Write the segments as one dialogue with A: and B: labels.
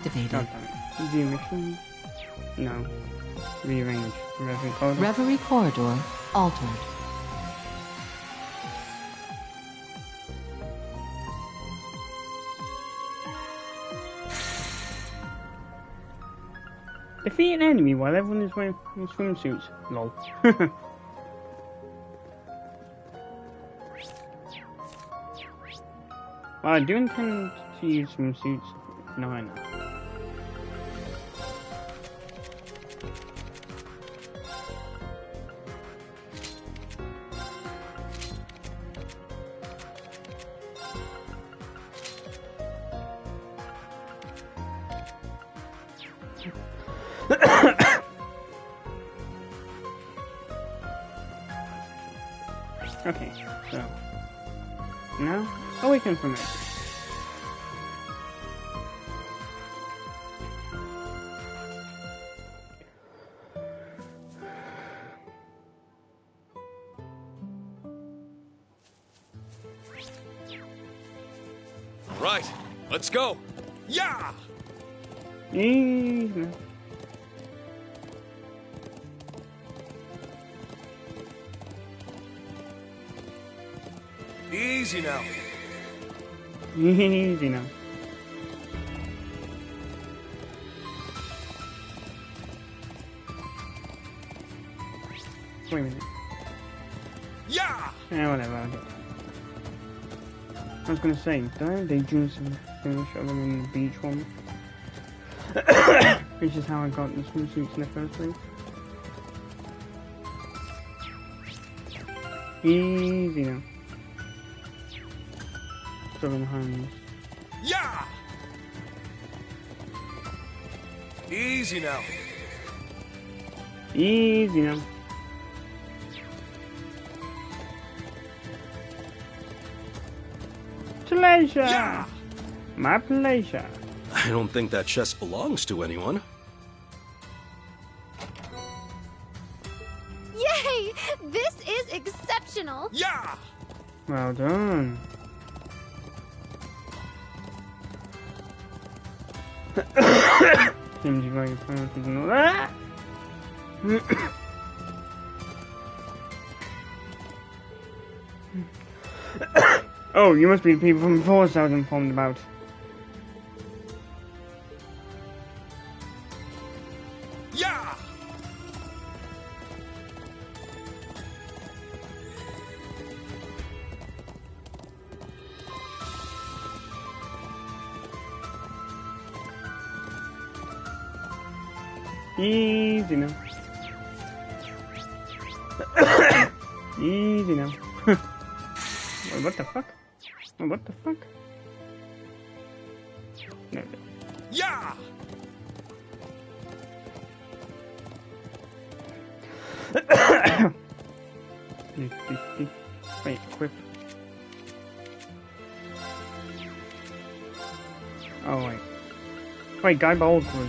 A: Activated.
B: View mission? No. Rearrange. Reverie corridor?
A: Reverie corridor altered.
B: Defeat an enemy while everyone is wearing swimsuits. Lol. Well, I do intend to use swimsuits. No, I know. Okay, so now awaken from it.
C: Right, let's go. Yeah.
B: Easy.
C: Easy now.
B: Easy now. Wait a minute.
C: Yeah.
B: Whatever. I'll get I was gonna say, don't they do some finish other than the beach one? Which is how I got the swimsuits in the first place. Easy now. Southern Homes.
C: Yeah. Easy now.
B: Easy now. Pleasure!
C: Yeah.
B: My pleasure.
D: I don't think that chest belongs to anyone.
E: Yay! This is exceptional!
C: Yeah.
B: Well done. Seems you got your priorities and all that. Oh, you must be the people from Force I was informed about.
C: Yeah.
B: Easy now. Easy now. Wait, what the fuck? Wait, what the fuck? No.
C: Yeah.
B: Wait, equip. Oh, wait. Wait, Guy Bold was...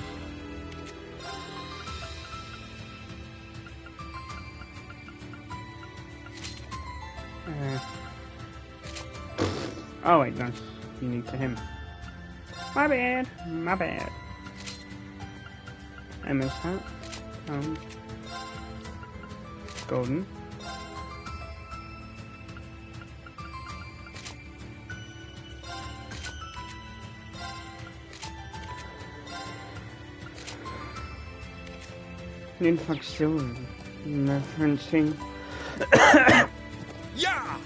B: Oh wait, that's unique to him. My bad, my bad. Emma's hat. Golden. Ninfuck silver. Referencing.
C: Yeah.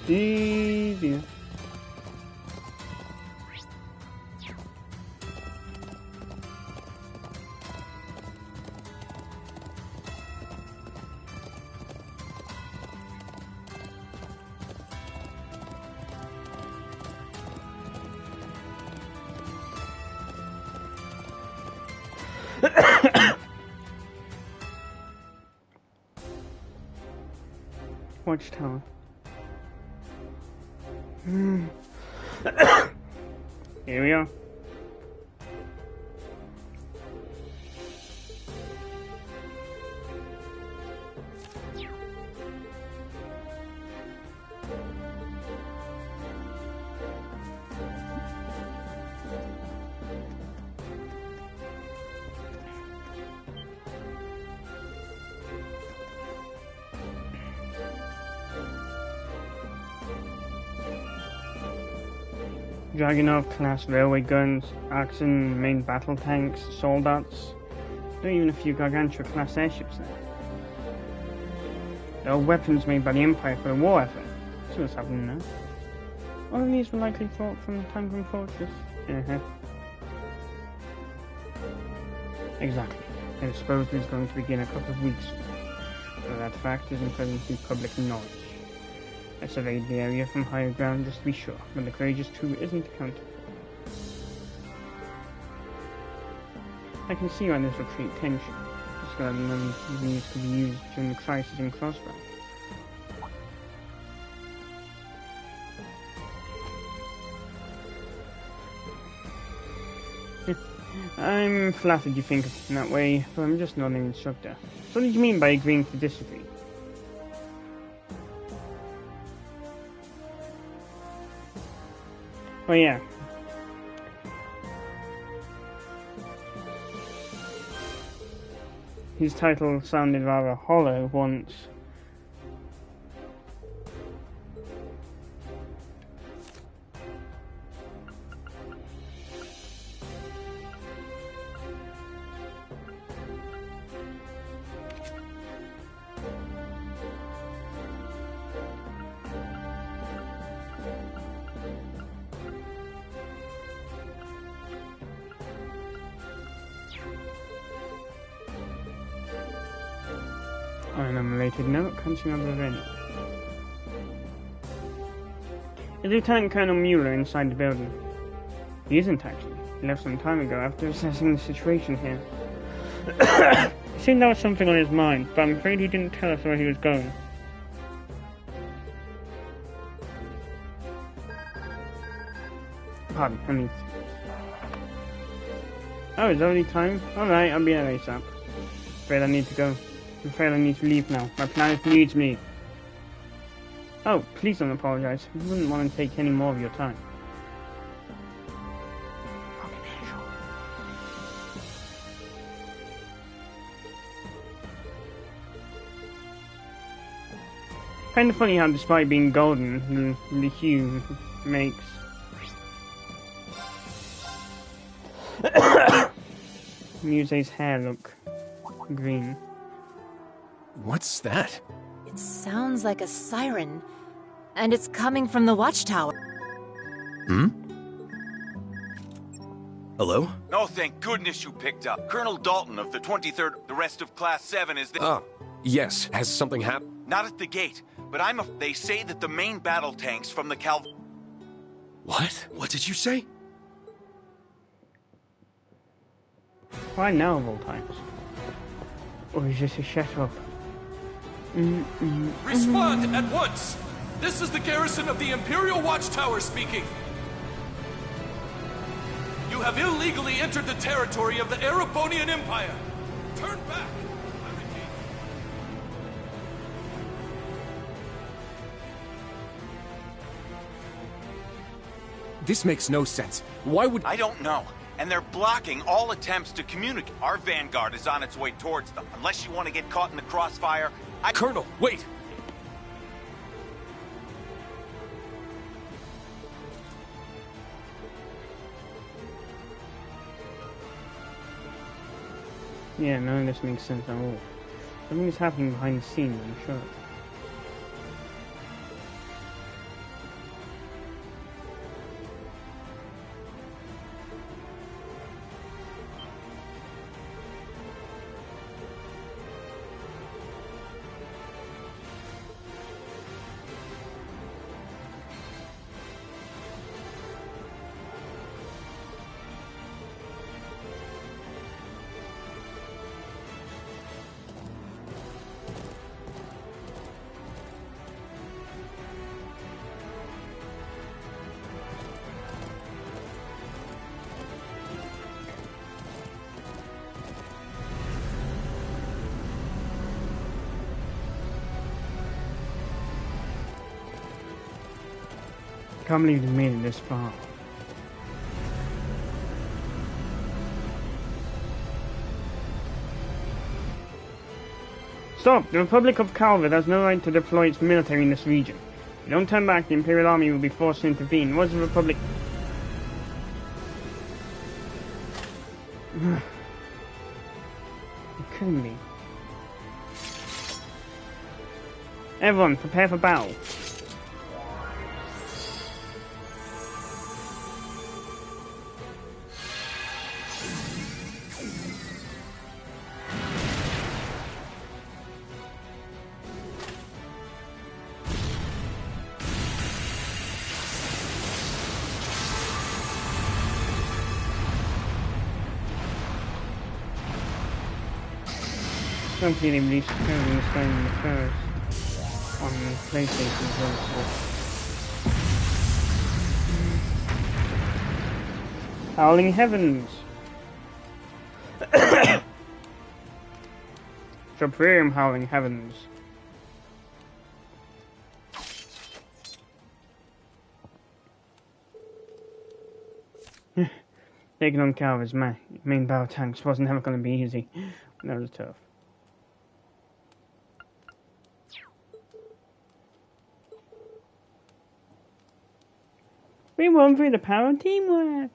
B: Easy. Watchtower. Here we are. Dragunov-class railway guns, Axon main battle tanks, soldats. There are even a few Gargantua-class airships there. There are weapons made by the Empire for the war effort. See what's happening now. All of these were likely fought from Tangram Fortress. Exactly. And supposedly it's going to begin a couple of weeks from now. But that fact isn't presently public knowledge. I surveyed the area from higher ground just to be sure, but the Courageous 2 isn't accounted for. I can see why this will create tension. Just glad none of these could be used during the crisis in Crossbow. I'm flattered you think of it in that way, but I'm just not an instructor. So what did you mean by agreeing to disagree? Oh yeah. His title sounded rather hollow once. On a related note, can't see number of any. Is Lieutenant Colonel Mueller inside the building? He isn't actually. He left some time ago after assessing the situation here. He seemed there was something on his mind, but I'm afraid he didn't tell us where he was going. Pardon, I need to. Oh, it's already time? Alright, I'll be there ASAP. Afraid I need to go. I'm afraid I need to leave now. My planet needs me. Oh, please don't apologize. I wouldn't want to take any more of your time. Kind of funny how despite being golden, the hue makes... Muse's hair look green.
F: What's that?
G: It sounds like a siren, and it's coming from the watchtower.
F: Hmm?
D: Hello?
H: Oh, thank goodness you picked up. Colonel Dalton of the 23rd, the rest of Class 7 is the...
F: Oh, yes. Has something happened?
H: Not at the gate, but they say that the main battle tanks from the
D: What? What did you say?
B: Why now of all times? Or is this a shut-up?
C: Respond at once! This is the garrison of the Imperial Watchtower speaking. You have illegally entered the territory of the Erebonian Empire. Turn back! I repeat.
F: This makes no sense. Why would...
H: I don't know. And they're blocking all attempts to communicate. Our vanguard is on its way towards them. Unless you want to get caught in the crossfire,
F: Colonel, wait!
B: Yeah, none of this makes sense at all. Something is happening behind the scenes, I'm sure. I can't believe we made it this far. Stop! The Republic of Calvert has no right to deploy its military in this region. If you don't turn back, the Imperial Army will be forced to intervene. What is the Republic... couldn't be. Everyone, prepare for battle. Hopefully they released the code in this game first on PlayStation as well. Howling Heavens! Supreme Howling Heavens. Taking on Calvin's main battle tanks wasn't ever going to be easy. That was tough. We won through the power of teamwork.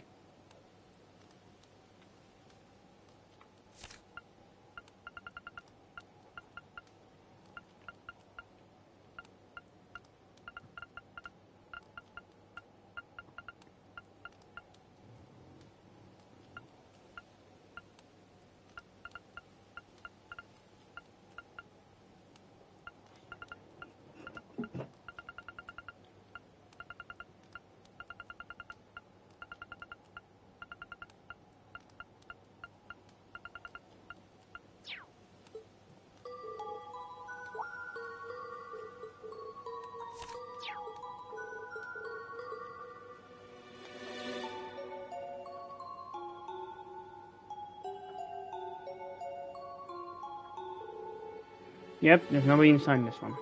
B: Yep, there's nobody inside this one.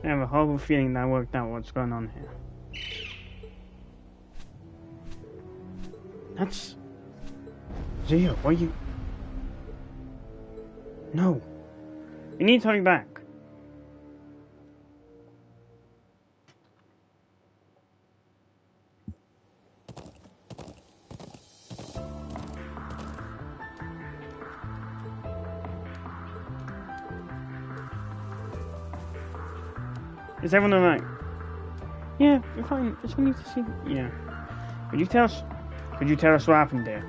B: I have a horrible feeling that worked out what's going on here. That's... Zio, what are you... No. You need to hurry back. Is everyone alright? Yeah, we're fine. Just need to see. Yeah. Could you tell us what happened there?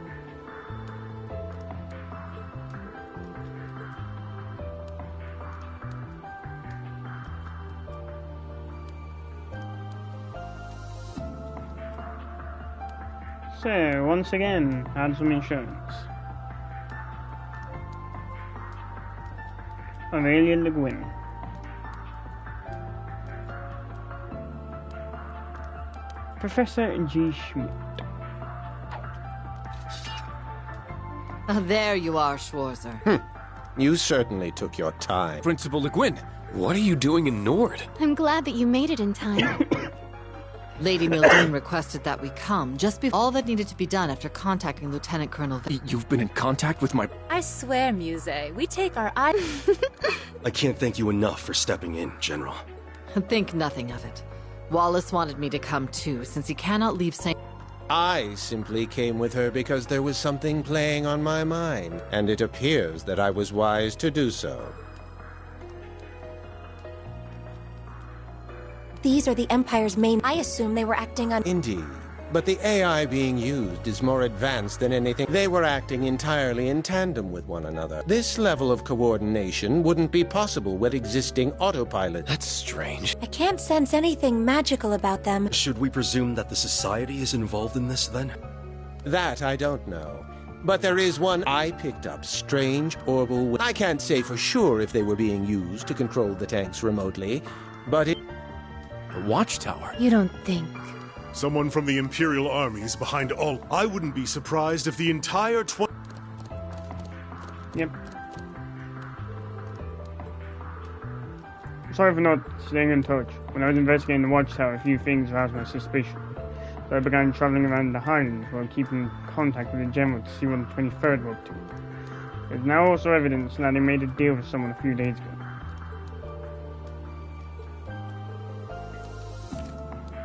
B: So, once again, add some insurance. Aurelia Le Guin. Professor G. Schmidt.
A: Oh, there you are, Schwarzer.
I: You certainly took your time.
F: Principal Le Guin, what are you doing in Nord?
E: I'm glad that you made it in time.
A: Lady Mildine requested that we come just before all that needed to be done after contacting Lieutenant Colonel.
F: You've been in contact with my...
G: I swear, Muse, we take our eyes.
D: I can't thank you enough for stepping in, General.
A: Think nothing of it. Wallace wanted me to come too, since he cannot leave St.
I: I simply came with her because there was something playing on my mind, and it appears that I was wise to do so.
J: These are the Empire's main... I assume they were acting on...
I: Indeed. But the AI being used is more advanced than anything. They were acting entirely in tandem with one another. This level of coordination wouldn't be possible with existing autopilot.
F: That's strange.
J: I can't sense anything magical about them.
D: Should we presume that the Society is involved in this, then?
I: That I don't know. But there is one I picked up. Strange orbital... I can't say for sure if they were being used to control the tanks remotely, but it...
F: The watchtower.
J: You don't think...
K: Someone from the Imperial armies behind all... I wouldn't be surprised if the entire
B: Yep. sorry for not staying in touch. When I was investigating the watchtower, a few things aroused my suspicion. So I began traveling around the Highlands while keeping contact with the General to see what the 23rd were up to. There's now also evidence that he made a deal with someone a few days ago.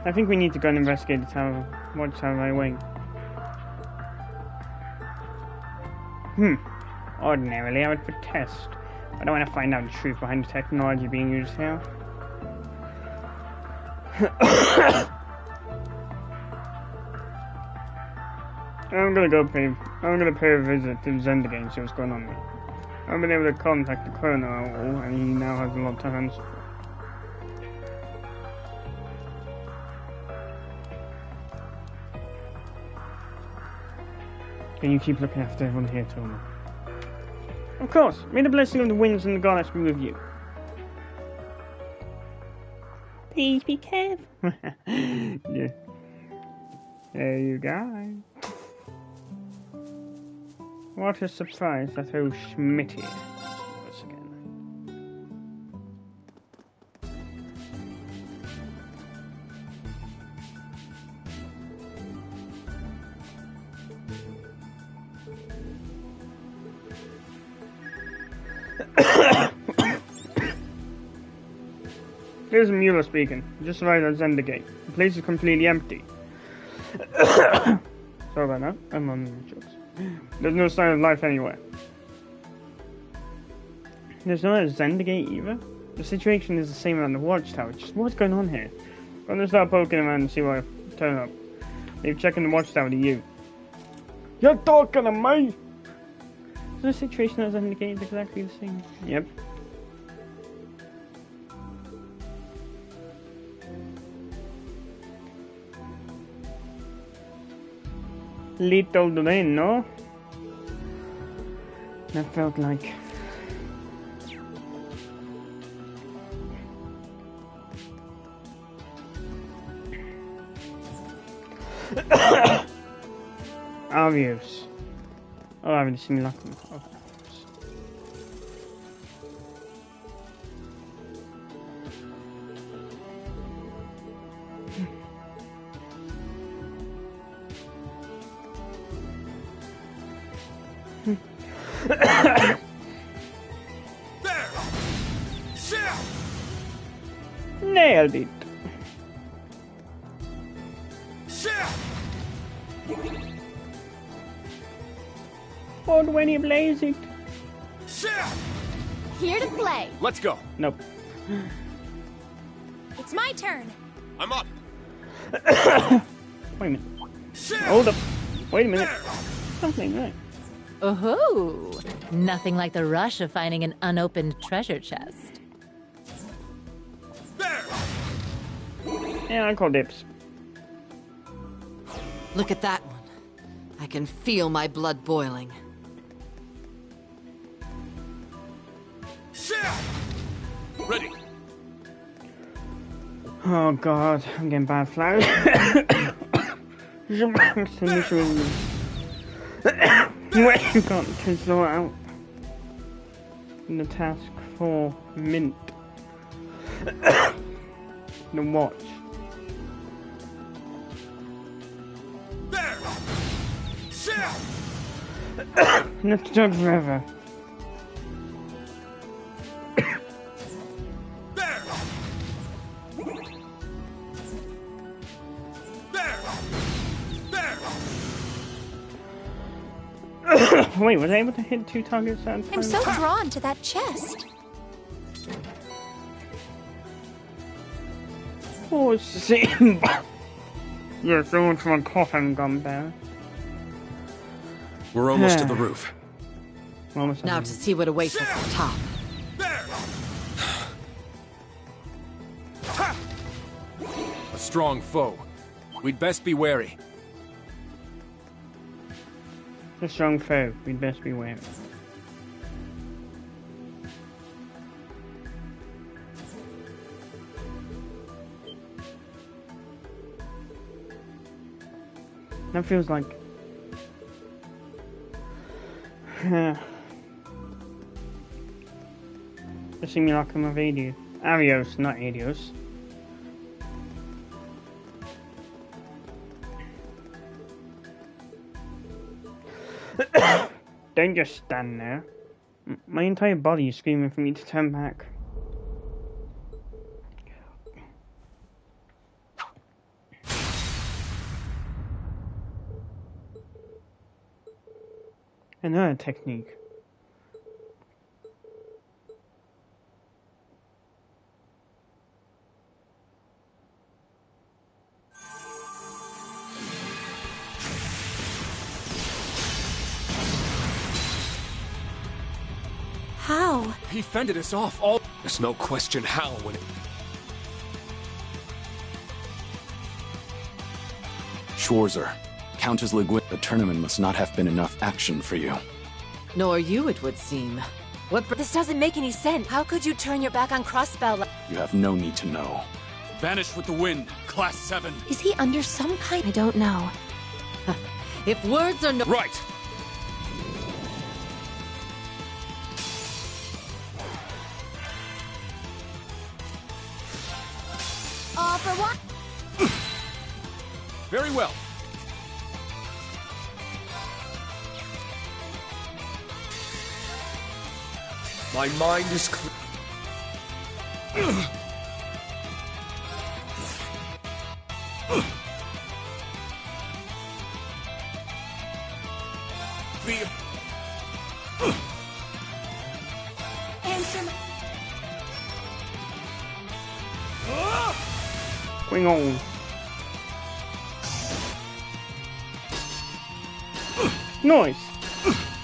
B: I think we need to go and investigate the tower, watchtower right away. Ordinarily I would protest, but I want to find out the truth behind the technology being used here. I'm gonna pay a visit to Zendige and see what's going on there. I've been able to contact the colonel, and he now has a lot to answer for. Can you keep looking after everyone here, Toma? Of course. May the blessing of the winds and the goddess be with you. Please be careful. Yeah. There you go. What a surprise that old Schmitty is once again. Here's Mueller speaking. Just arrived at Zendige. The place is completely empty. Sorry about that. I'm on the jokes. There's no sign of life anywhere. There's no Zendige either? The situation is the same around the watchtower. Just what's going on here? I'm gonna start poking around and see what I turn up. Leave checking the watchtower to you. You're talking to me! So the situation at Zendige is exactly the same. Yep. Little do they know. That felt like... Obvious. Oh, I haven't seen luck. Okay. Nailed it. Oh, when he blaze it.
E: Here to play.
F: Let's go.
B: Nope.
E: It's my turn.
F: I'm up.
B: Wait a minute. Hold up. Wait a minute. Something right.
G: Oh, nothing like the rush of finding an unopened treasure chest.
B: Yeah, I call dips.
A: Look at that one. I can feel my blood boiling.
F: Ready.
B: Oh god, I'm getting bad flowers. Where you got to sort out in the task for mint. The watch. Let's talk forever. Wait, was I able to hit 2 targets at a time?
J: I'm so drawn to that chest.
B: Oh, Simba! Yeah, so much for my cough and gone bad.
D: We're almost to the roof.
B: Almost
A: Now to see what awaits us at the top.
F: A strong foe. We'd best be wary.
B: A strong foe, we'd best be wary. That feels like... The simulacrum of Adu. Arios, not adios. Don't just stand there. My entire body is screaming for me to turn back. Another technique.
J: How?
F: He fended us off all. There's no question how when it.
L: Schwarzer, Countess Leguin, the tournament must not have been enough action for you.
A: Nor you, it would seem. What?
M: This doesn't make any sense. How could you turn your back on Crossbell?
L: You have no need to know.
C: Vanish with the wind, Class 7.
J: Is he under some kind? I don't know.
A: If words are no.
C: Right.
J: All for what?
F: Very well.
C: My mind is clear.
J: Answer my...
B: Going on. Noise.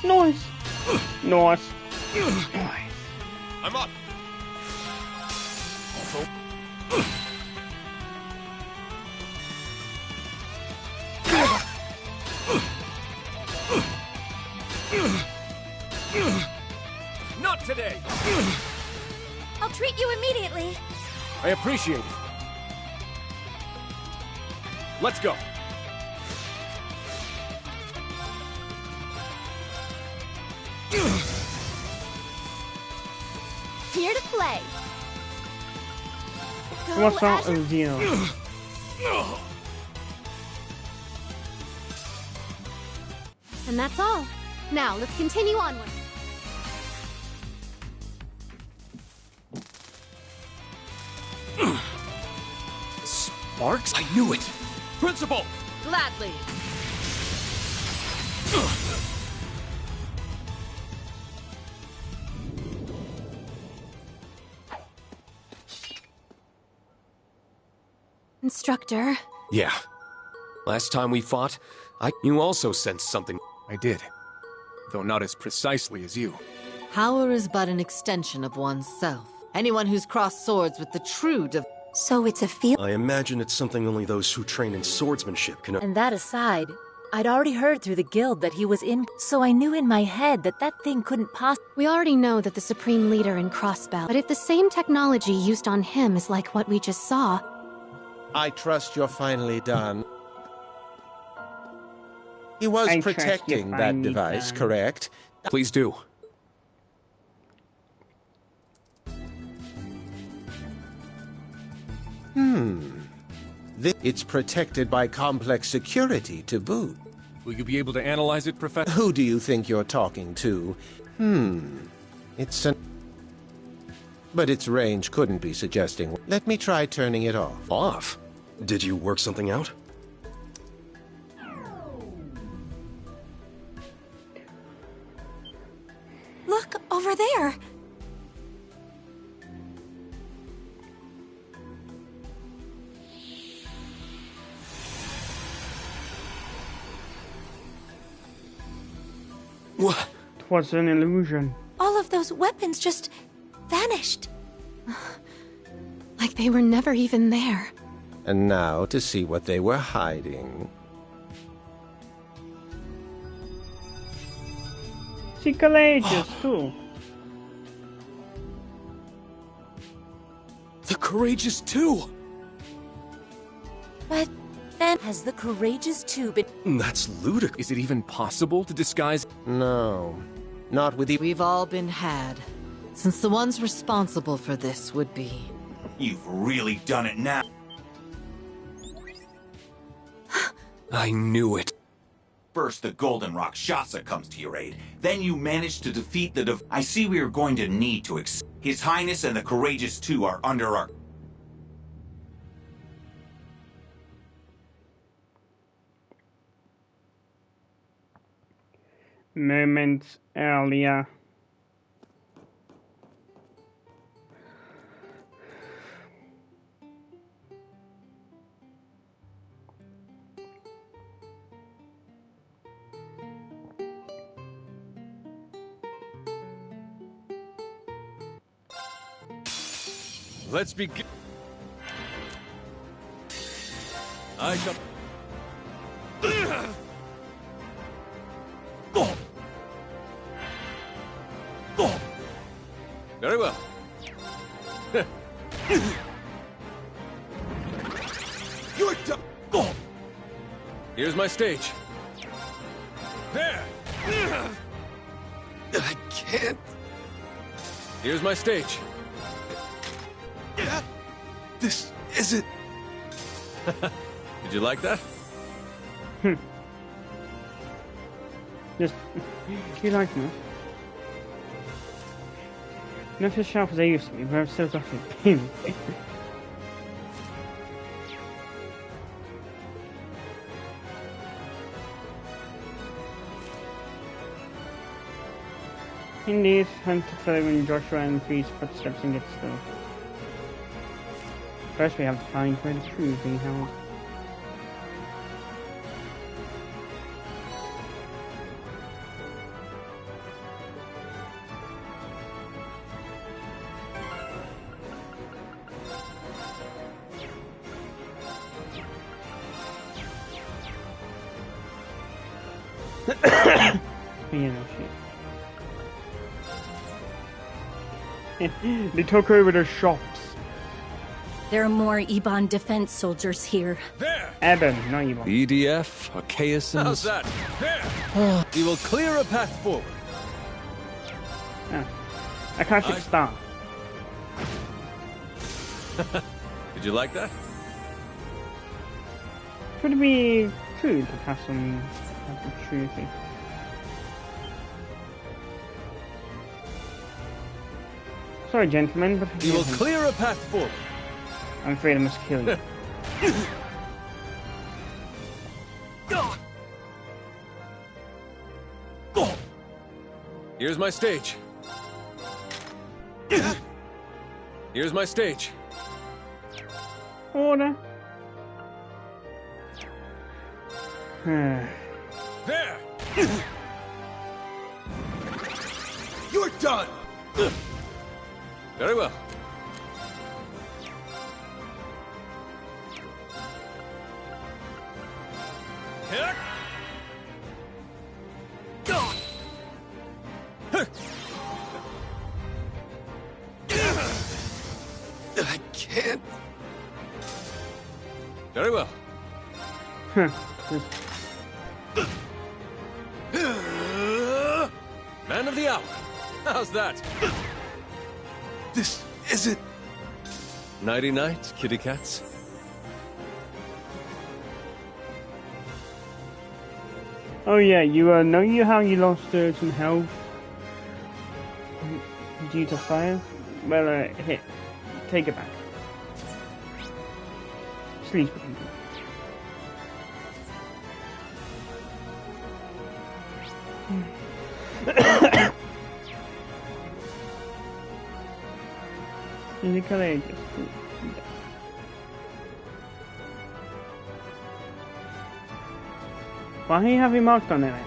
B: Noise. Noise. Nice.
C: I'm up.
F: Not today.
J: I'll treat you immediately.
F: I appreciate it. Let's go.
J: Here to play.
B: What's out of deal?
J: And that's all. Now, let's continue onward.
F: Sparks? I knew it.
C: Principal!
A: Gladly.
J: Instructor.
N: Yeah. Last time we fought, you also sensed something.
F: I did. Though not as precisely as you.
A: Power is but an extension of oneself. Anyone who's crossed swords with the true
J: So it's a feel.
D: I imagine it's something only those who train in swordsmanship can.
G: And that aside, I'd already heard through the guild that he was in, so I knew in my head that that thing couldn't possibly.
J: We already know that the supreme leader in Crossbell, but if the same technology used on him is like what we just saw...
I: I trust you're finally done. He was protecting that device, correct?
N: Please do.
I: It's protected by complex security to boot.
F: Will you be able to analyze it, Professor?
I: Who do you think you're talking to? It's an... But its range couldn't be suggesting... Let me try turning it off.
D: Off? Did you work something out?
J: Look, over there!
N: What?
B: Twas an illusion.
J: All of those weapons just vanished. Like they were never even there.
I: And now to see what they were hiding.
B: She courageous too.
N: The Courageous 2!
G: But then, has the Courageous 2 been...
D: That's ludicrous.
F: Is it even possible to disguise...
I: No. Not with the...
A: We've all been had. since the ones responsible for this would be...
H: You've really done it now.
N: I knew it.
H: First, the Golden Rakshasa comes to your aid. Then you manage to defeat the I see we are going to need to His Highness and the Courageous Two are under our...
B: Moments earlier.
F: Let's begin. I shall... Very well.
N: You're done.
F: Here's my stage. There!
N: I can't.
F: Here's my stage.
N: This isn't...
F: Did you like that?
B: Just... you like me? Not as sharp as I used to be, but I've still got it. Indeed, hunt to follow in Joshua and Three's footsteps and get still. First we have to find where the tree is being held. Yeah, no shit. They took over the shops.
M: There are more Ebon defense soldiers here.
F: There!
B: Eben, not Ebon.
F: EDF, Archaeans. How's that? There! You will clear a path forward.
B: Ah. Akashic Star.
F: Did you like that?
B: Could it be true to have some truth? Sorry, gentlemen, but
F: you will clear a path forward.
B: I'm afraid I must kill you.
F: Here's my stage. Here's my stage.
B: Order.
F: There!
N: You're done!
F: Very well.
N: I can't.
F: Very well. Man of the hour. How's that?
N: This isn't...
F: Nighty-night, kitty cats.
B: Oh yeah, you know how you lost some health due to fire? Well, here, take it back. Sleep. Is it courageous? Why are you having marked on it then?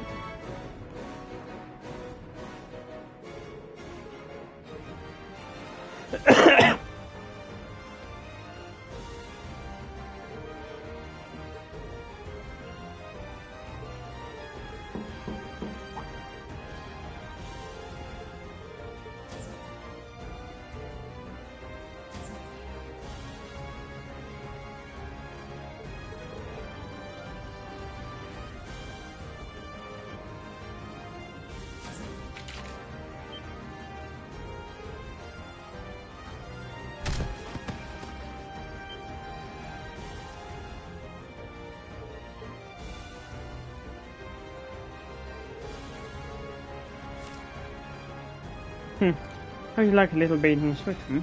B: How you like a little bait and switch, hmm?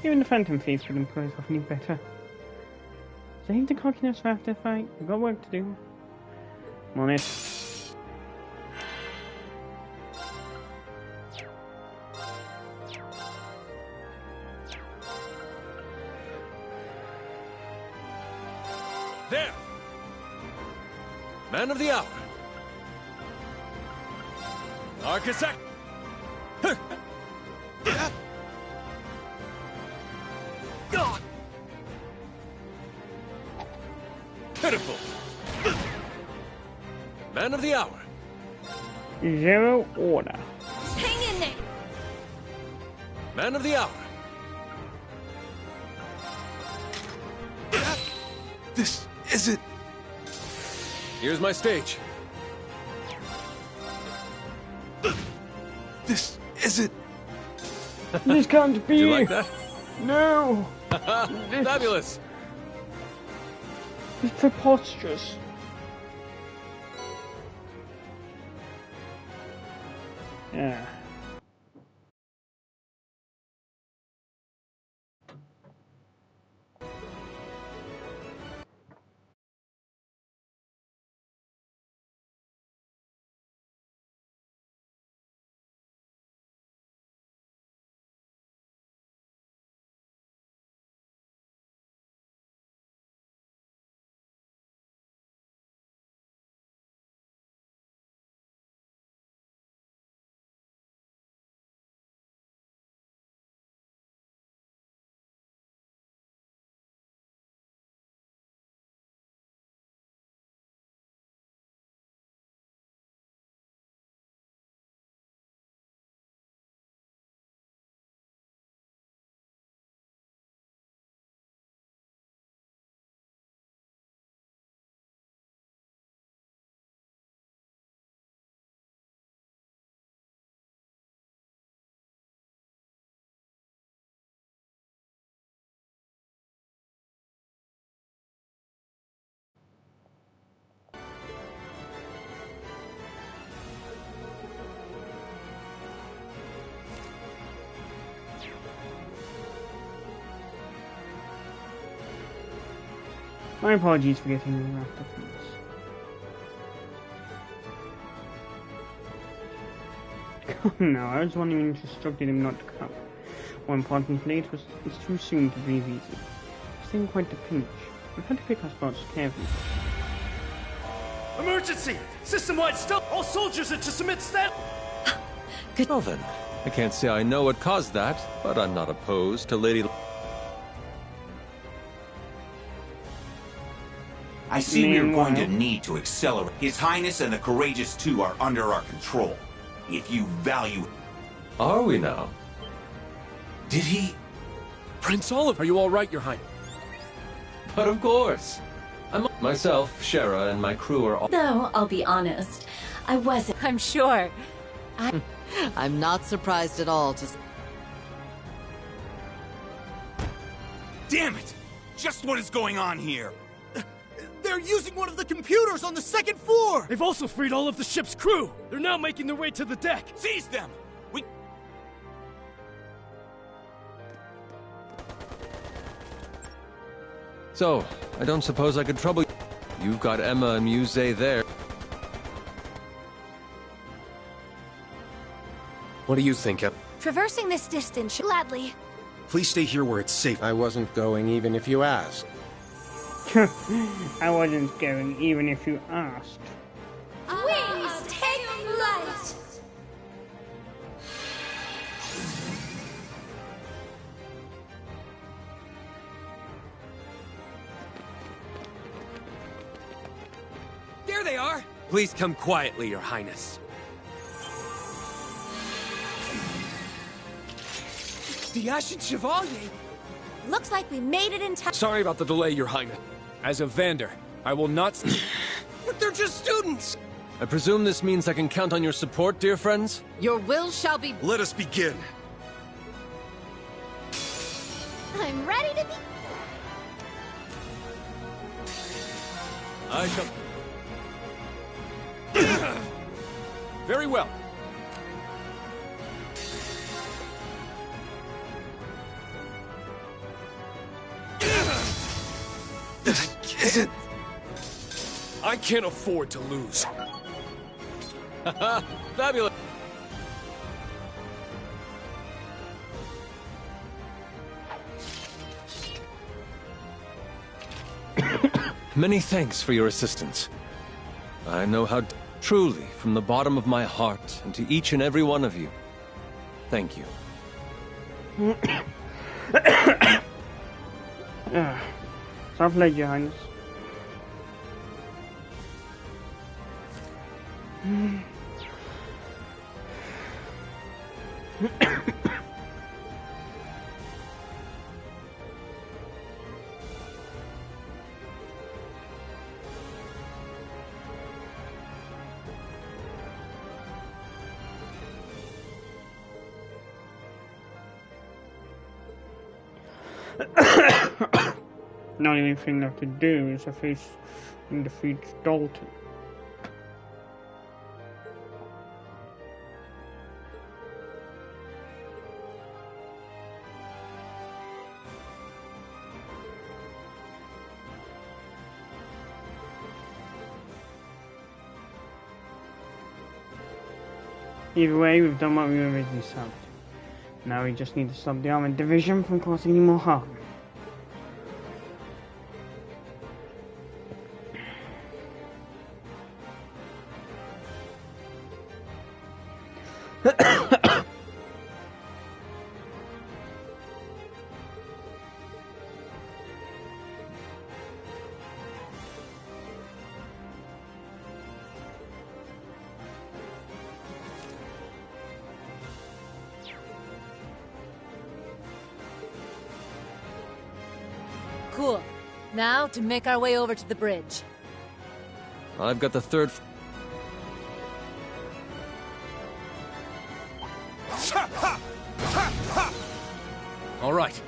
B: Even the Phantom Thief couldn't pull it off any better. Save the cockiness for after the fight. We've got work to do. I'm on it.
N: There! Man of the hour. Architect! Pitiful! Man of the hour.
B: Zero order.
M: Hang in there!
N: Man of the hour.
C: This isn't...
N: Here's my stage.
C: This isn't...
B: This can't be!
N: Do you like that?
B: No!
N: Fabulous!
B: It's preposterous. Yeah. My apologies for getting wrapped up in this. Oh no, I was wondering if you instructed him not to come. More importantly, it's too soon to breathe easy. It's in quite the pinch. We've had to pick our spots carefully.
C: Emergency! System-wide stop! All soldiers are to submit stat...
N: Good. Well then, I can't say I know what caused that, but I'm not opposed to Lady...
H: I see we are going to need to accelerate. His Highness and the Courageous Two are under our control. If you value...
N: Are we now?
H: Did he...
F: Prince Oliver, are you all right, Your Highness?
N: But of course. Myself, Shara, and my crew are all...
M: No, I'll be honest. I wasn't.
G: I'm sure.
A: I'm not surprised at all to...
H: Damn it! Just what is going on here?
C: They're using one of the computers on the second floor!
O: They've also freed all of the ship's crew! They're now making their way to the deck!
H: Seize them! We...
N: So, I don't suppose I could trouble you. You've got Emma and Muse there.
L: What do you think, Em?
J: Traversing this distance, gladly.
D: Please stay here where it's safe.
I: I wasn't going even if you asked.
B: I wasn't going even if you asked.
J: Wings, take flight!
C: There they are!
N: Please come quietly, Your Highness.
C: The Ashen Chevalier!
J: Looks like we made it in time.
F: Sorry about the delay, Your Highness. As a Vander, I will not...
C: But they're just students!
N: I presume this means I can count on your support, dear friends?
A: Your will shall be...
D: Let us begin.
J: I'm ready to be...
F: I shall... Very well.
O: I can't afford to lose.
N: Fabulous. Many thanks for your assistance. I know how truly, from the bottom of my heart, and to each and every one of you. Thank you.
B: Stop playing, Your Highness. The only thing left to do is to face and defeat Dalton. Either way, we've done what we originally subbed. Now we just need to stop the armored division from causing any more harm.
M: Cool. Now to make our way over to the bridge.
N: I've got the third...
O: All right.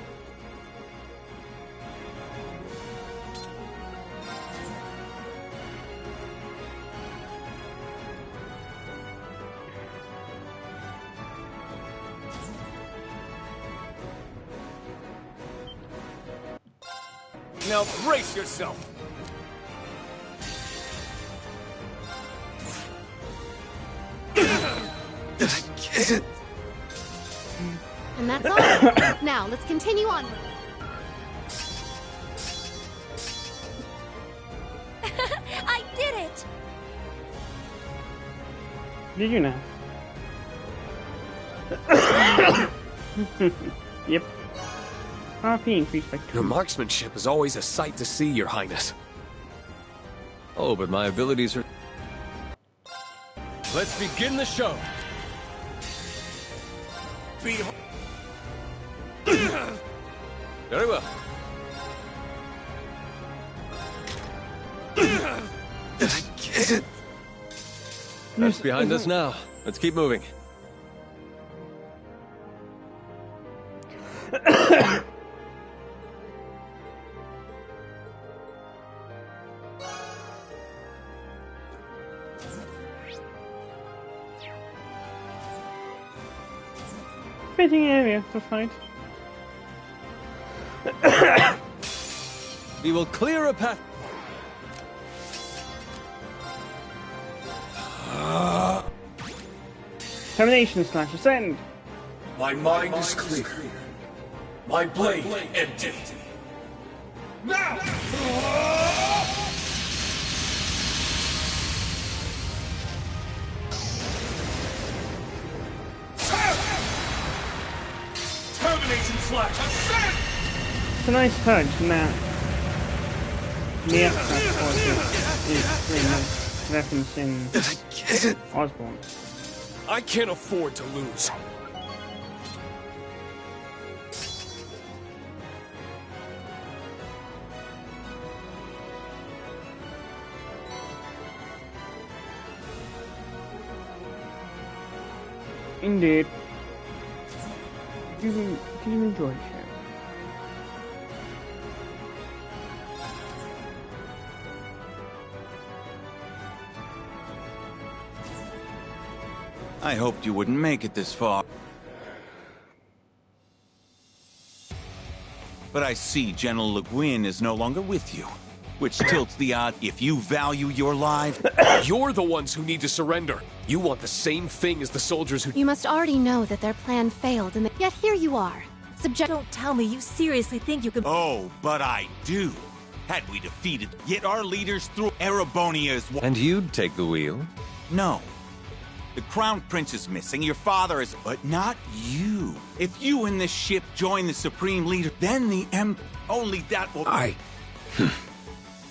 O: Now brace yourself.
J: And that's all. Now, let's continue on.
M: I did it!
B: Did you now? Yep. RP increased by 2.
O: Your marksmanship is always a sight to see, Your Highness.
N: Oh, but my abilities are...
O: Let's begin the show.
N: Very well. That's behind us now. Let's keep moving.
B: Fitting area to fight.
N: We will clear a path.
B: Termination slash ascend.
C: My mind is clear. My blade empty. Now! Termination slash ascend!
B: It's a nice touch from that. The extra portion is pretty much referencing Osborne.
O: I can't afford to lose.
B: Indeed. Did you enjoy the show?
H: I hoped you wouldn't make it this far. But I see General Le Guin is no longer with you. which tilts the odds. If you value your life,
F: You're the ones who need to surrender. You want the same thing as the soldiers who...
J: You must already know that their plan failed, and yet here you are.
M: Don't tell me you seriously think you could...
H: Oh, but I do. Had we defeated, yet our leaders threw Erebonia's...
N: And you'd take the wheel?
H: No. The Crown Prince is missing, your father is... But not you. If you and this ship join the Supreme Leader, then the only that will...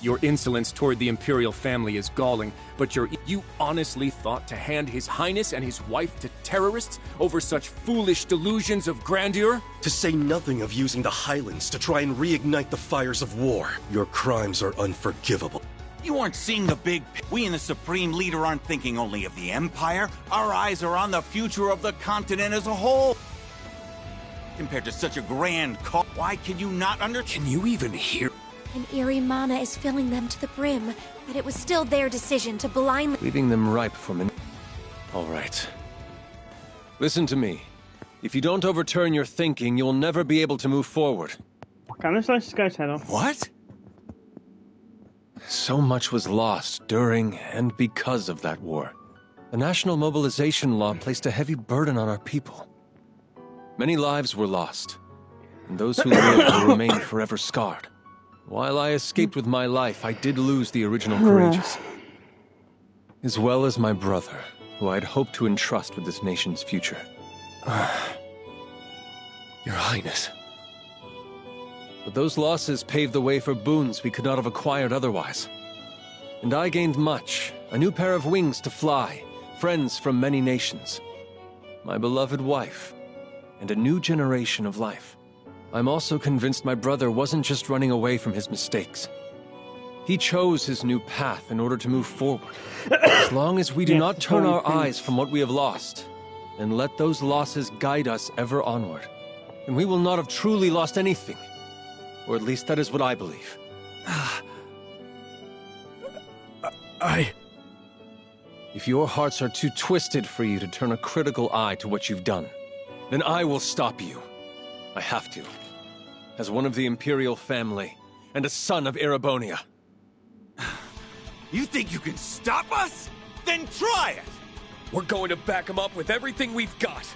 F: Your insolence toward the Imperial family is galling, but you honestly thought to hand His Highness and his wife to terrorists over such foolish delusions of grandeur?
D: To say nothing of using the Highlands to try and reignite the fires of war. Your crimes are unforgivable.
H: You aren't seeing the big... We and the Supreme Leader aren't thinking only of the Empire. Our eyes are on the future of the continent as a whole. Compared to such a grand cause, why can you not
F: Can you even hear?
E: An eerie mana is filling them to the brim, but it was still their decision to blindly...
N: Leaving them ripe for me. All right. Listen to me. If you don't overturn your thinking, you'll never be able to move forward.
B: Can this slice this guy's head off?
H: What?
N: So much was lost during and because of that war. The National Mobilization Law placed a heavy burden on our people. Many lives were lost, and those who lived will remain forever scarred. While I escaped with my life, I did lose the original Courageous. As well as my brother, who I'd hoped to entrust with this nation's future.
F: Your Highness.
N: But those losses paved the way for boons we could not have acquired otherwise. And I gained much. A new pair of wings to fly, friends from many nations, my beloved wife, and a new generation of life. I'm also convinced my brother wasn't just running away from his mistakes. He chose his new path in order to move forward. As long as we do not turn our eyes from what we have lost, and let those losses guide us ever onward, then we will not have truly lost anything. Or at least that is what I believe. If your hearts are too twisted for you to turn a critical eye to what you've done, then I will stop you. I have to. As one of the Imperial family, and a son of Erebonia.
H: You think you can stop us? Then try it!
F: We're going to back him up with everything we've got.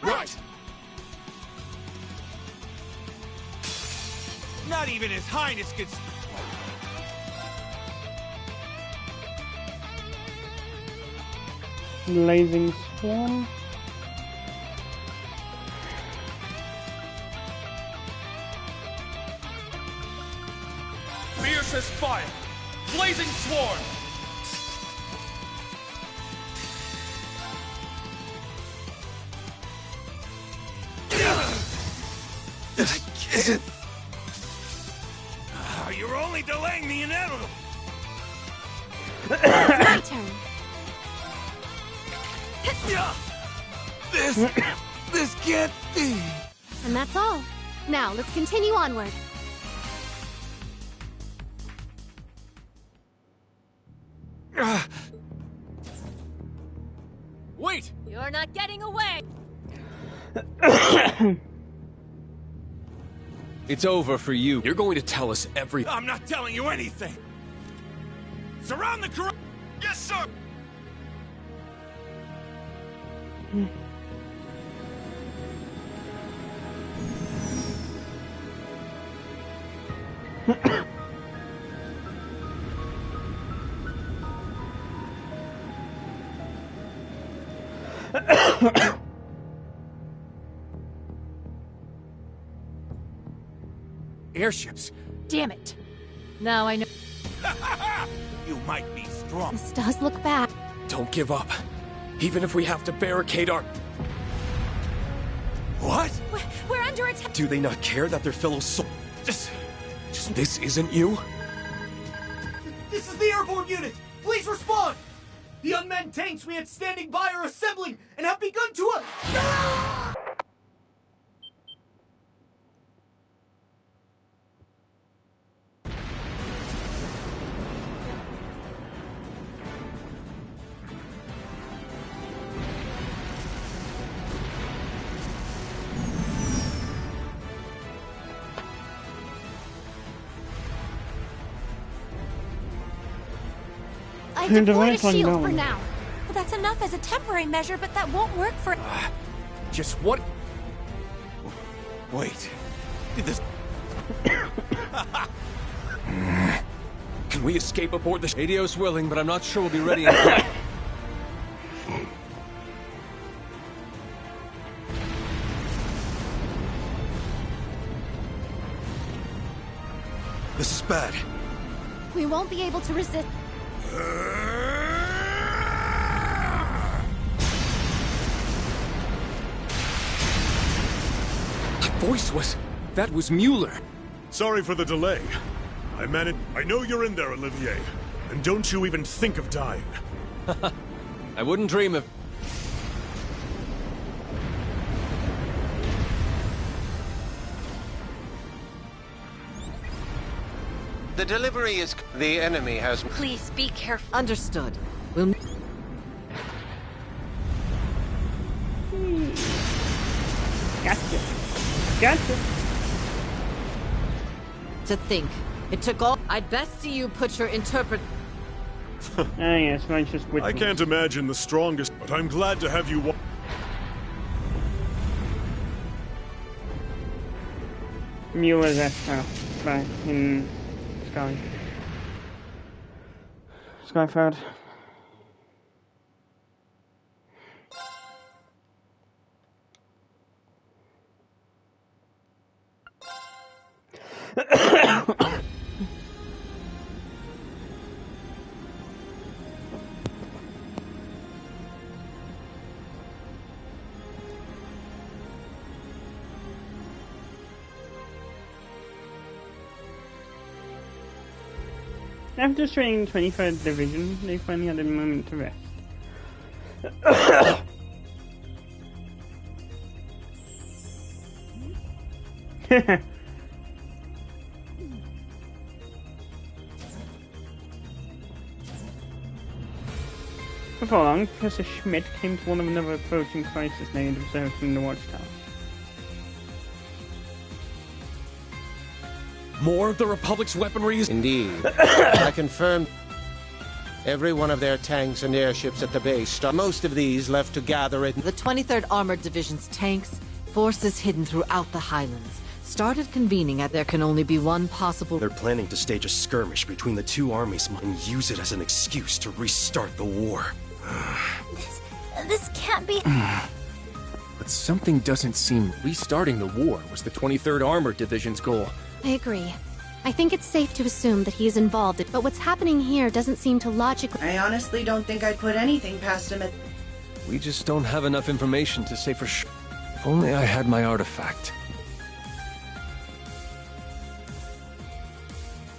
F: Right!
H: Not even His Highness could...
B: Blazing Swarm.
C: Fiercest fire! Blazing Swarm! You're only delaying the inevitable!
J: My turn.
H: This can't be!
J: And that's all. Now, let's continue onward.
F: Wait!
M: You're not getting away!
N: It's over for you.
F: You're going to tell us everything.
C: I'm not telling you anything! Surround the crew! Yes, sir!
F: Airships.
M: Damn it. Now I know.
H: You might be strong.
J: This does look bad.
F: Don't give up. Even if we have to barricade our...
H: What?
E: We're under attack.
D: Do they not care that their fellow
F: Just this isn't you?
P: This is the airborne unit! Please respond! The unmanned tanks we had standing by are assembling and have begun to...
E: I deployed a
B: device like
E: shield
B: that
E: for
B: one.
E: now. Well, that's enough as a temporary measure, but that won't work for...
F: Just what?
H: Wait. Did this...
F: Can we escape aboard the
N: Radio's willing, but I'm not sure we'll be ready in time.
D: This is bad.
E: We won't be able to resist...
F: That voice was... That was Mueller.
K: Sorry for the delay. I know you're in there, Olivier. And don't you even think of dying.
N: I wouldn't dream of...
I: The delivery is... The enemy has...
A: Please be careful. Understood. We'll...
B: Gotcha. Gotcha.
A: To think. It took all... I'd best see you put your interpret...
B: Ah, yes, righteous witness.
K: I can't imagine the strongest, but I'm glad to have you
B: Mueller's back in Sky. Skyford. After training 23rd Division, they finally had a moment to rest. Before long, Professor Schmidt came to warn of another approaching crisis they had observed from the watchtower.
F: More of the Republic's weaponry is...
I: Indeed. I confirmed every one of their tanks and airships at the base. Most of these left to gather it.
A: The 23rd Armored Division's tanks, forces hidden throughout the Highlands, started convening at there can only be one possible...
D: They're planning to stage a skirmish between the two armies and use it as an excuse to restart the war.
E: This can't be...
F: But something doesn't seem... Restarting the war was the 23rd Armored Division's goal.
J: I agree. I think it's safe to assume that he is involved, but what's happening here doesn't seem to logically...
Q: I honestly don't think I'd put anything past him at...
N: We just don't have enough information to say for sure. If only I had my artifact.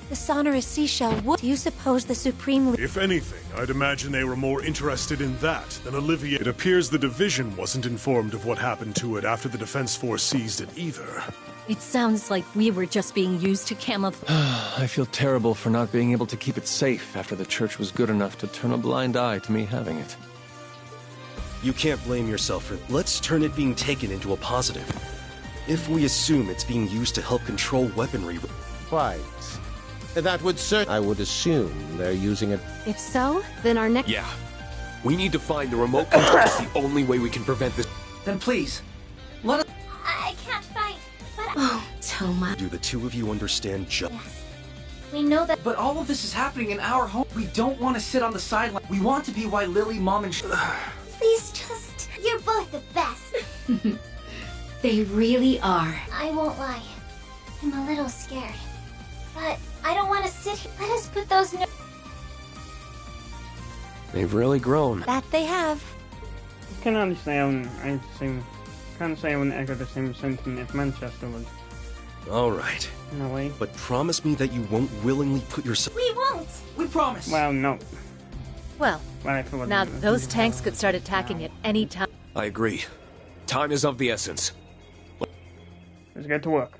E: The sonorous seashell would... Do you suppose the Supreme...
K: If anything, I'd imagine they were more interested in that than Olivier. It appears the division wasn't informed of what happened to it after the Defense Force seized it either.
G: It sounds like we were just being used to camouflage.
N: I feel terrible for not being able to keep it safe after the church was good enough to turn a blind eye to me having it.
D: You can't blame yourself for... Let's turn it being taken into a positive. If we assume it's being used to help control weaponry...
I: Quite. That would I would assume they're using it...
J: If so, then our next...
F: Yeah. We need to find the remote control. It's the only way we can prevent this.
Q: Then please, let us...
E: I can't fight, but...
J: Oh, Toma.
D: Do the two of you understand just...
E: Yes. We know that...
P: But all of this is happening in our home. We don't want to sit on the sideline. We want to be why Lily, Mom, and...
E: Please just... You're both the best.
J: They really are.
E: I won't lie. I'm a little scared. But I don't want to sit here. Let us put those...
F: They've really grown.
E: That they have.
B: I can honestly, can't say I wouldn't echo the same sentiment if Manchester was.
D: Alright.
B: No way.
D: But promise me that you won't willingly put yourself...
E: We won't!
P: We promise!
B: Well, no.
G: Well, now those tanks could start attacking at any time.
F: I agree. Time is of the essence.
B: Let's get to work.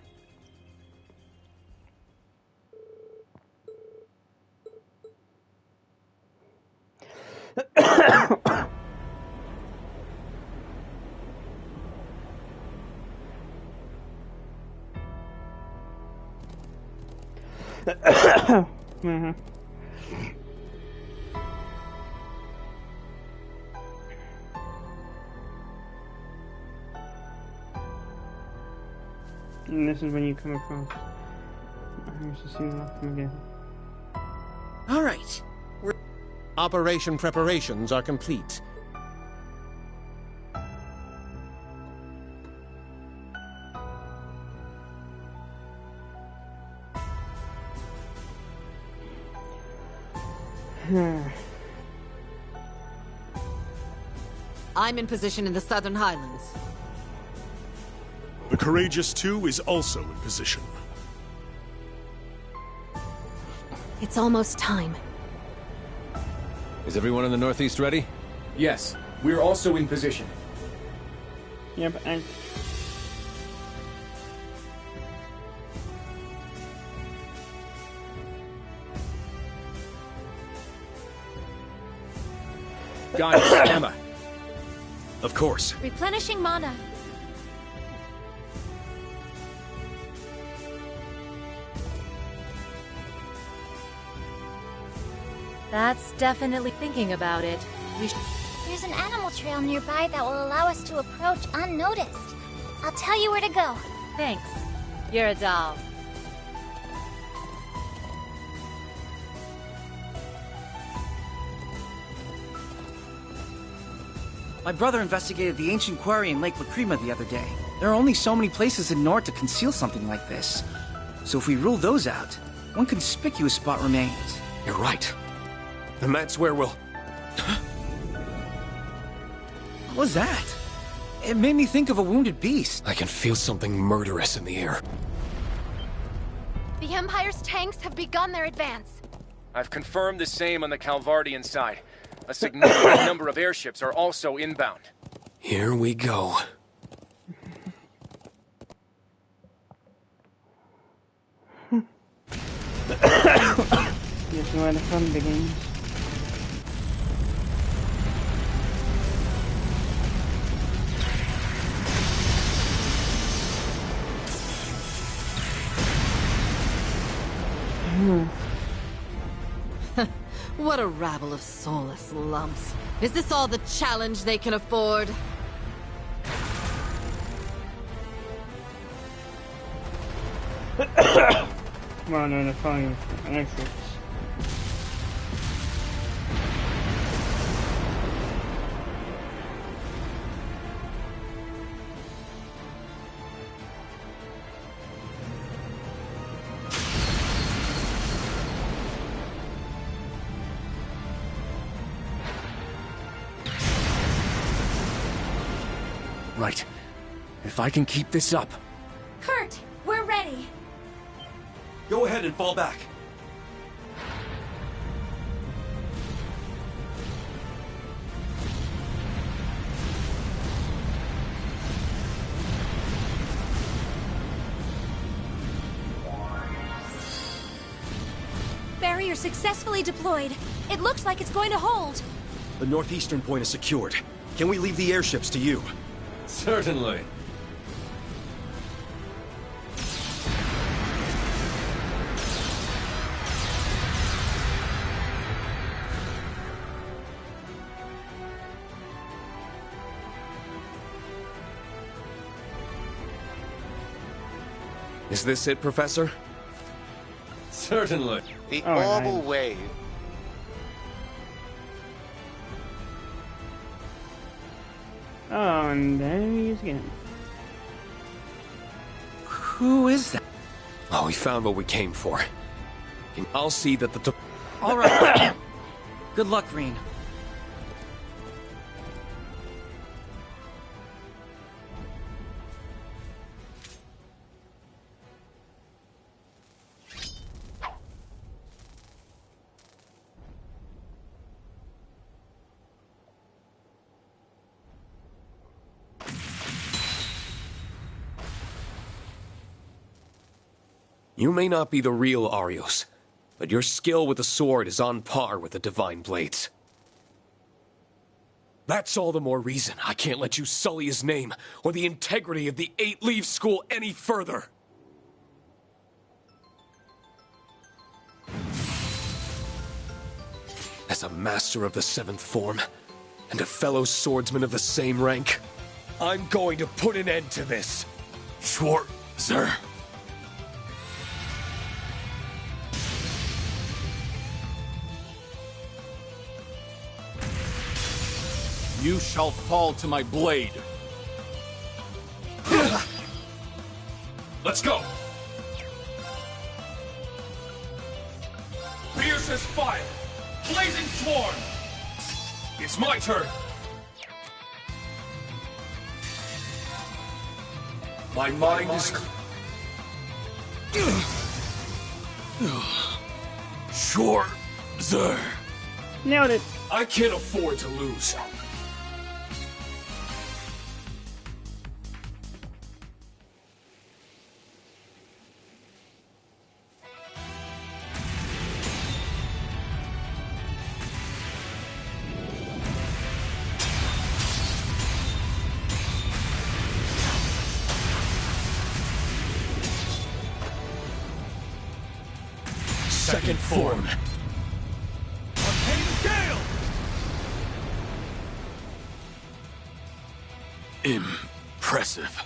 B: And this is when you come across. Here's the scene lock them again.
Q: All right.
I: Operation preparations are complete.
A: I'm in position in the Southern Highlands.
K: The Courageous 2 is also in position.
J: It's almost time.
N: Is everyone in the Northeast ready?
F: Yes, we're also in position.
B: Yep, and
F: Guys, Emma.
D: Of course.
J: Replenishing mana.
M: That's definitely thinking about it.
E: There's an animal trail nearby that will allow us to approach unnoticed. I'll tell you where to go.
M: Thanks. You're a doll.
Q: My brother investigated the ancient quarry in Lake Lacrima the other day. There are only so many places in Nord to conceal something like this. So if we rule those out, one conspicuous spot remains.
D: You're right. And that's where we'll...
Q: What was that? It made me think of a wounded beast.
D: I can feel something murderous in the air.
J: The Empire's tanks have begun their advance.
F: I've confirmed the same on the Calvardian side. A significant number of airships are also inbound.
D: Here we go.
B: Here's where the fun begins.
A: What a rabble of soulless lumps. Is this all the challenge they can afford?
B: Well, no, they're flying airships.
F: Right. If I can keep this up.
J: Kurt, we're ready.
D: Go ahead and fall back.
J: Barrier successfully deployed. It looks like it's going to hold.
D: The northeastern point is secured. Can we leave the airships to you?
N: Certainly.
D: Is this it, Professor?
N: Certainly.
R: The
B: Oh,
R: orbital
B: nice.
R: wave.
B: Oh, and there he is again.
Q: Who is that?
D: Oh, we found what we came for. I'll see that the...
Q: All right. Good luck, Green.
D: You may not be the real Arios, but your skill with the sword is on par with the Divine Blades. That's all the more reason I can't let you sully his name or the integrity of the Eight-Leaf School any further. As a master of the Seventh Form, and a fellow swordsman of the same rank, I'm going to put an end to this.
L: Sir.
F: You shall fall to my blade.
C: Let's go! Fierce as fire! Blazing swarm! It's my turn! My mind is... Sure, sir.
B: Nailed it.
C: I can't afford to lose. Second form. Arcane Gale!
L: Impressive.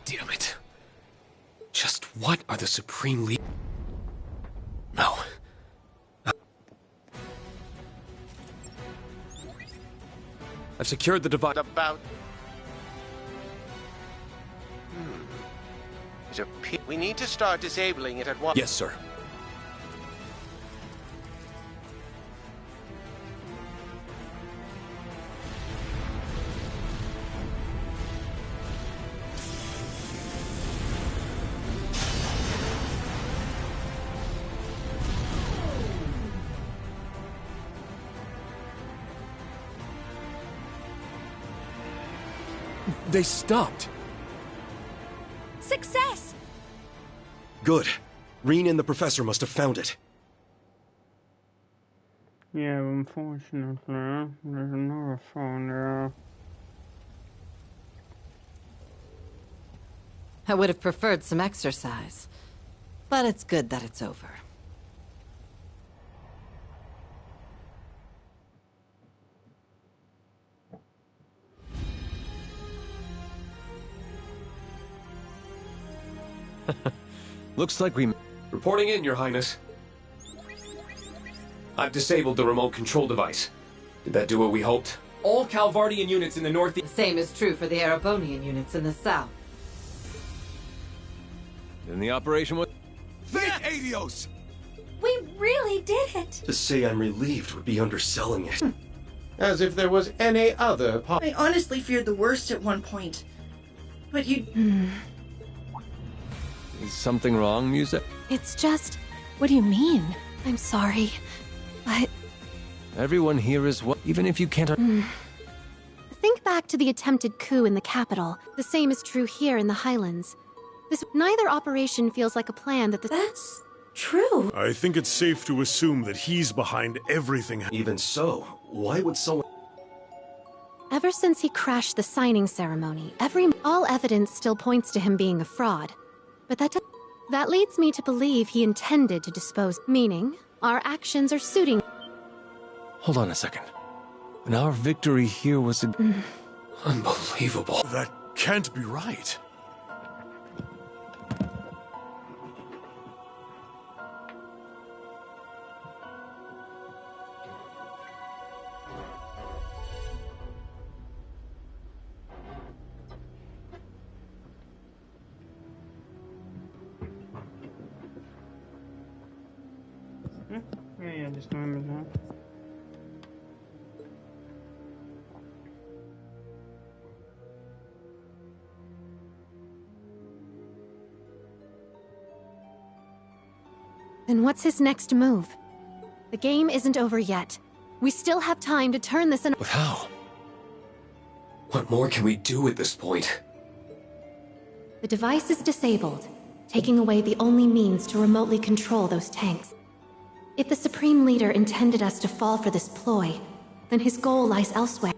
D: Damn it. Just what are the Supreme League? No. I've secured the device.
I: About... We need to start disabling it at once.
D: Yes, sir.
F: They stopped.
J: Success!
D: Good. Reen and the professor must have found it.
B: Yeah, unfortunately, there's another phone there.
A: I would have preferred some exercise, but it's good that it's over.
N: Looks like we...
D: Reporting in, Your Highness. I've disabled the remote control device. Did that do what we hoped?
C: All Calvardian units in the northeast...
A: The same is true for the Erebonian units in the south.
N: Then the operation was...
C: Thank Adios!
J: We really did it!
D: To say I'm relieved would be underselling it.
I: As if there was any other
R: I honestly feared the worst at one point. But you...
N: Is something wrong, Musa?
J: It's just... What do you mean? I'm sorry, but...
N: Everyone here is what... Even if you can't...
J: Think back to the attempted coup in the capital. The same is true here in the Highlands. Neither operation feels like a plan that the...
R: That's... true.
K: I think it's safe to assume that he's behind everything.
D: Even so, why would someone...
J: Ever since he crashed the signing ceremony, all evidence still points to him being a fraud. But that leads me to believe he intended to dispose, meaning our actions are suiting.
N: Hold on a second. And our victory here was...
D: Unbelievable.
K: That can't be right.
B: Yeah, just remember that.
J: Then what's his next move? The game isn't over yet. We still have time to turn this in.
D: But how? What more can we do at this point?
J: The device is disabled, taking away the only means to remotely control those tanks. If the Supreme Leader intended us to fall for this ploy, then his goal lies elsewhere.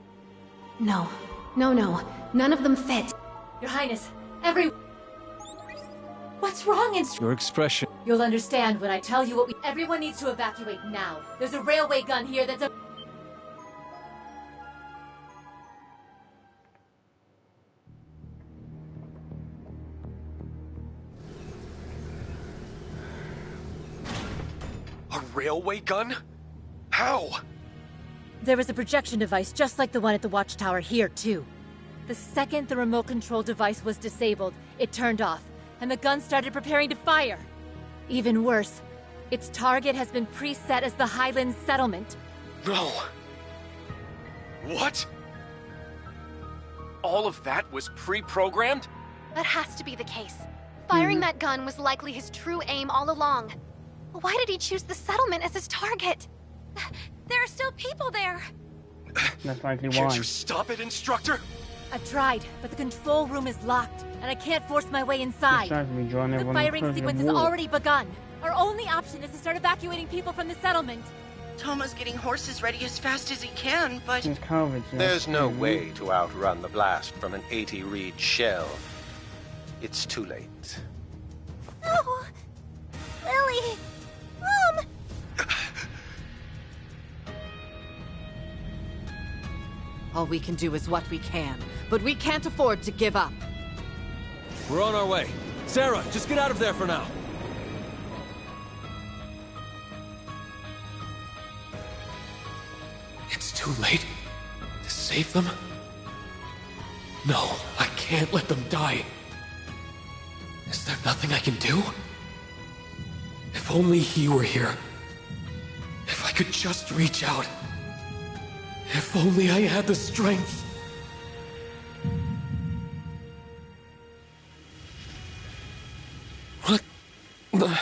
J: No. None of them fit.
M: Your Highness,
J: What's wrong,
N: Your expression...
M: You'll understand when I tell you what we... Everyone needs to evacuate now. There's a railway gun here that's a...
D: railway gun? How?
M: There was a projection device just like the one at the watchtower here, too. The second the remote control device was disabled, it turned off, and the gun started preparing to fire. Even worse, its target has been preset as the Highlands settlement.
F: No. What? All of that was pre-programmed?
J: That has to be the case. Firing that gun was likely his true aim all along. Why did he choose the settlement as his target? There are still people there.
B: That's likely why.
D: Can't you stop it, Instructor?
M: I've tried, but the control room is locked, and I can't force my way inside. The firing sequence has already begun. Our only option is to start evacuating people from the settlement.
R: Toma's getting horses ready as fast as he can, but...
I: There's no way to outrun the blast from an 80-reed shell. It's too late.
E: No! Lily! Mom!
A: All we can do is what we can, but we can't afford to give up.
N: We're on our way. Sarah, just get out of there for now.
C: It's too late to save them? No, I can't let them die. Is there nothing I can do? If only he were here. If I could just reach out. If only I had the strength. What the...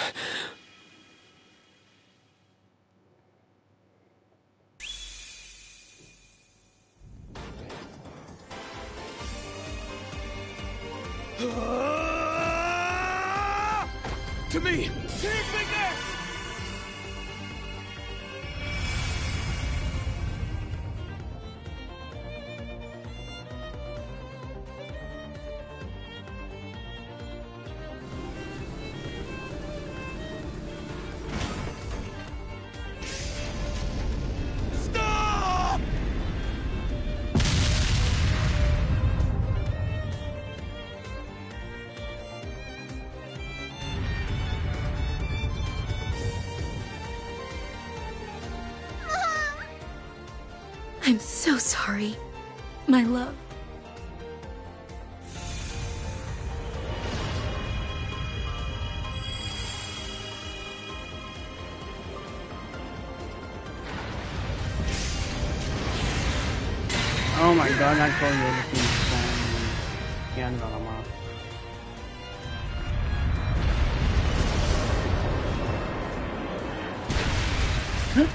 F: To me!
C: Stop!
J: I'm so sorry, my love.
B: Oh my god, I told you everything. Yeah, no, no, no.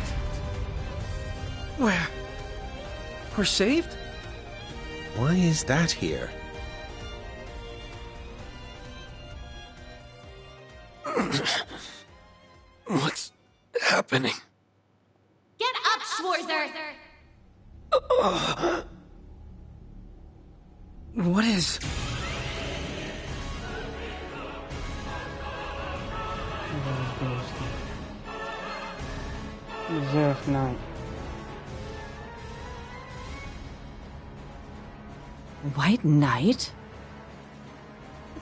Q: Where? We're saved?
I: Why is that here?
C: What's happening?
E: Get up, Schwarzer!
Q: What is...
B: Zerf Knight.
A: White Knight?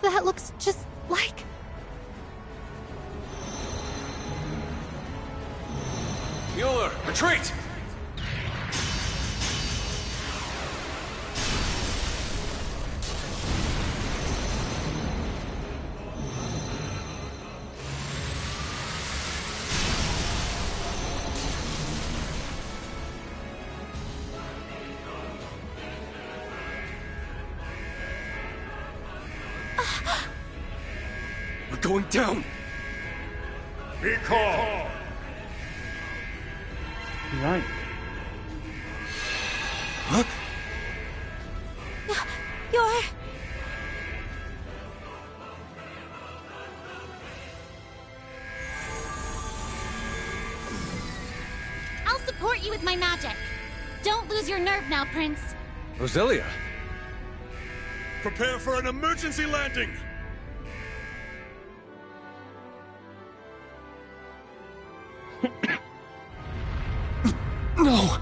J: That looks just like...
F: Mueller, retreat! We're going down!
K: Be calm!
B: Right.
F: Huh?
E: You're... I'll support you with my magic. Don't lose your nerve now, Prince.
N: Roselia?
K: Prepare for an emergency landing!
C: No!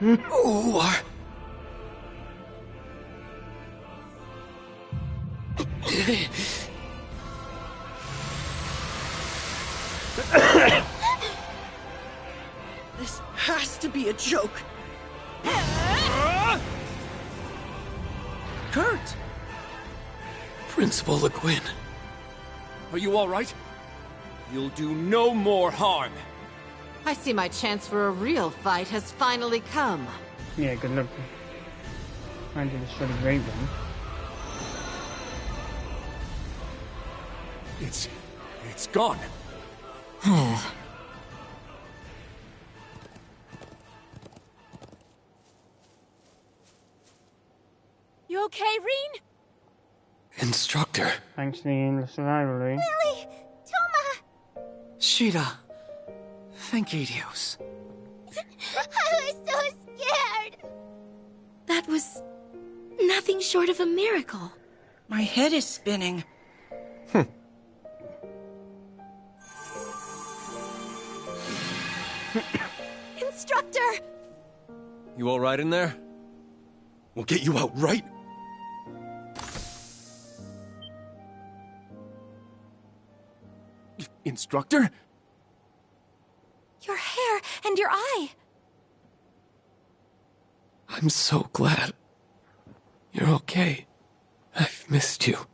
C: Who are...
R: This has to be a joke.
Q: Kurt!
C: Principal Le Guin.
F: Are you all right? You'll do no more harm.
A: I see my chance for a real fight has finally come.
B: Yeah, good luck. Trying to destroy the Great One.
F: It's gone.
M: You okay, Reen?
C: Instructor.
B: Thanks to the endless rivalry.
E: Lily! Toma!
Q: Sheeta. Thank you, Dios.
E: I was so scared!
J: That was nothing short of a miracle.
R: My head is spinning.
M: Instructor!
N: You all right in there?
D: We'll get you out, right?
F: Instructor?
M: Your hair and your eye.
C: I'm so glad you're okay. I've missed you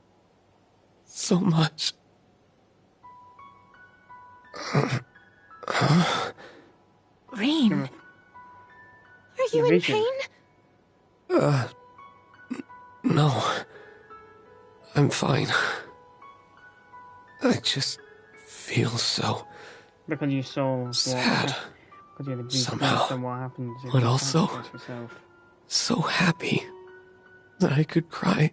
C: so much.
M: Reen. Are you in pain?
C: No. I'm fine. I just feel so
B: Because you saw
C: sad.
B: Because you had a brief
C: Somehow.
B: glimpse of what happened. if
C: But
B: you
C: also
B: sacrifice yourself.
C: so happy that I could cry.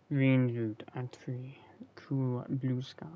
B: Green route at 3. Cool blue skies.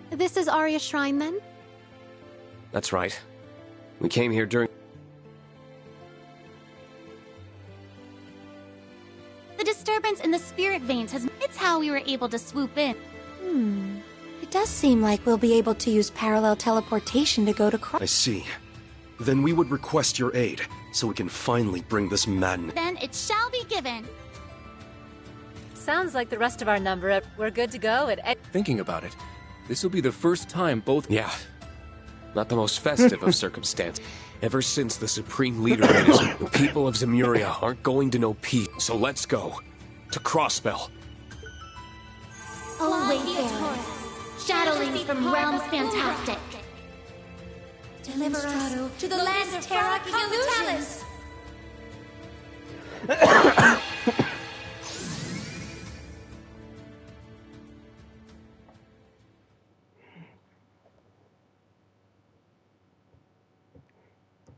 J: This is Arya's shrine, then?
C: That's right. We came here during...
E: The disturbance in the spirit veins has... It's how we were able to swoop in.
J: It does seem like we'll be able to use parallel teleportation to go to
D: I see. Then we would request your aid, so we can finally bring this madness.
E: Then it shall be given.
M: Sounds like the rest of our number. We're good to go at...
F: Thinking about it, this will be the first time both...
C: Yeah. Not the most festive of circumstances. Ever since the Supreme Leader made his... The people of Zemuria aren't going to know peace. So let's go. To Crossbell.
E: Oh, wayfarers, shadowlings from realms fantastic. Deliver us to the land of Terra Capitalis.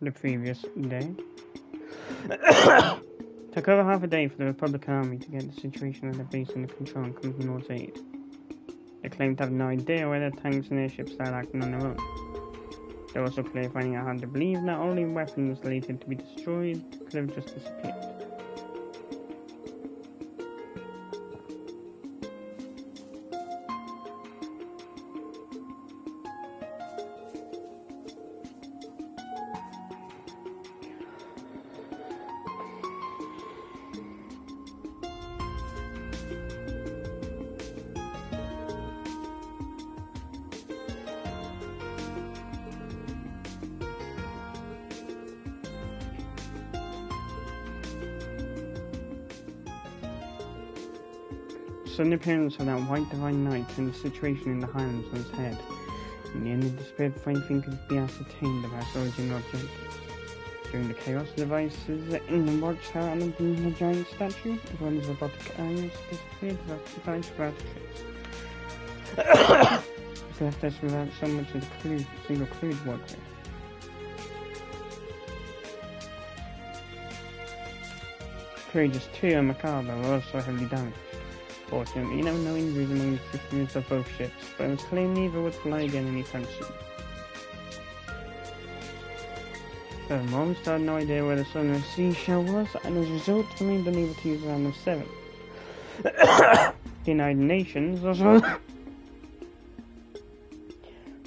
B: The previous day. Took over half a day for the Republic Army to get the situation at the base under control and come to North's aid. They claimed to have no idea where their tanks and airships started acting on their own. They were also clearly finding it hard to believe that only weapons related to be destroyed could have just disappeared. Sudden appearance of that white divine knight and the situation in the Highlands on his head. In the end, it disappeared before anything could be ascertained about its origin or objective. During the chaos devices in the watchtower and the giant statue, as well as robotic areas disappeared without surprise without a trace. It's left us without so much as a single clue to work with. Courageous 2 and Macabre were also heavily damaged. Fortunately, there were no injuries among the crews of both ships, but it was clear neither would fly again anytime soon. Furthermore, we still had no idea where the southern seashell was, and as a result, remained unable to use Round 7. The United Nations also.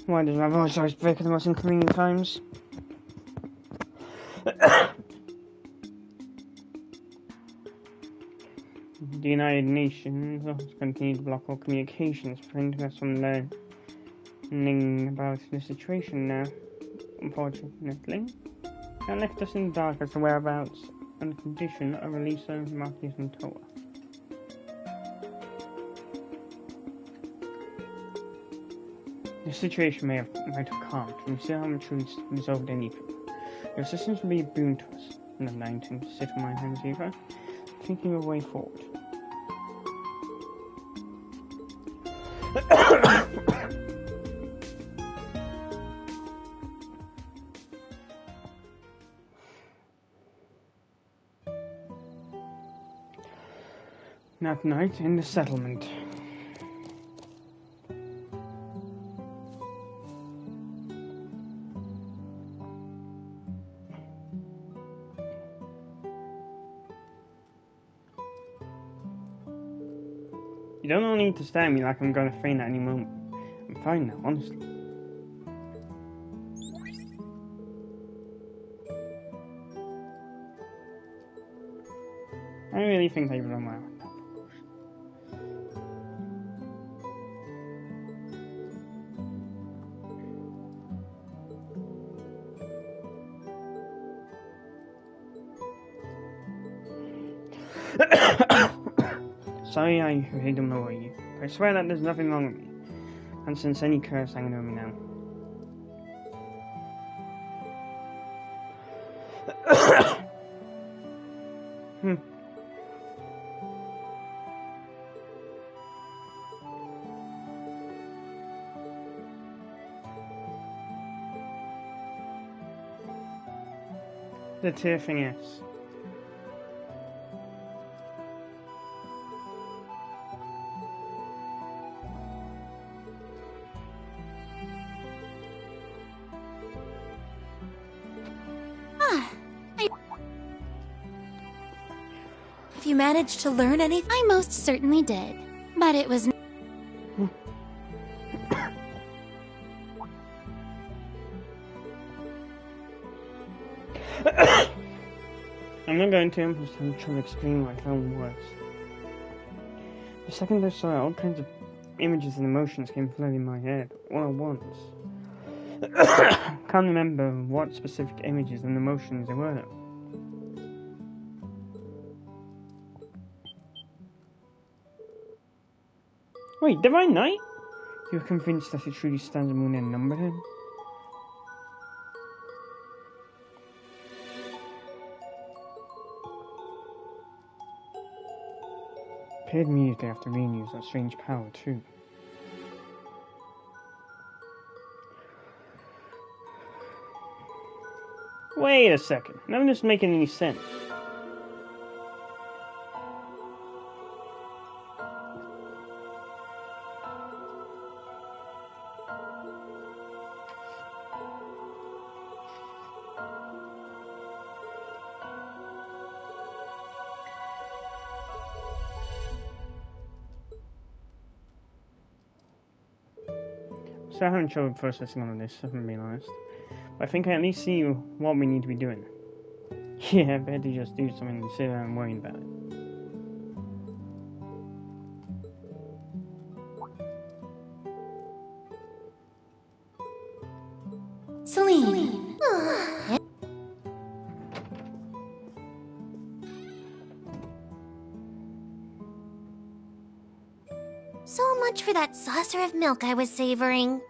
B: Why does my voice always break at the most inconvenient times? The United Nations also continued to block all communications, preventing us from learning about the situation now. Unfortunately, that left us in the dark as to whereabouts and the condition of Elisa, Marcus, and Toa. The situation might have calmed, and we still haven't truly resolved anything. Your assistance will be a boon to us, and I'm not intending to sit on my hands either, thinking of a way forward. That night in the settlement. You don't need to stare at me like I'm going to faint at any moment. I'm fine now, honestly. I really think they've run well. Sorry, I really don't know you. I swear that there's nothing wrong with me. And since any curse hanging over me now. The tear thing is.
E: Have you managed to learn anything? I most certainly did, but it was.
B: I'm not going to. I'm just trying to explain what I found worse. The second I saw it, all kinds of images and emotions came flooding in my head, all at once. Can't remember what specific images and emotions they were. Wait, Divine Knight? You're convinced that it truly stands a moon and number him? Appeared immediately after Rean used that strange power too. Wait a second, none of this is making any sense. So I haven't trouble processing all of this, if I'm being honest. But I think I at least see what we need to be doing. Yeah, better to just do something than sit around worrying about it.
E: Celine. So much for that saucer of milk I was savoring.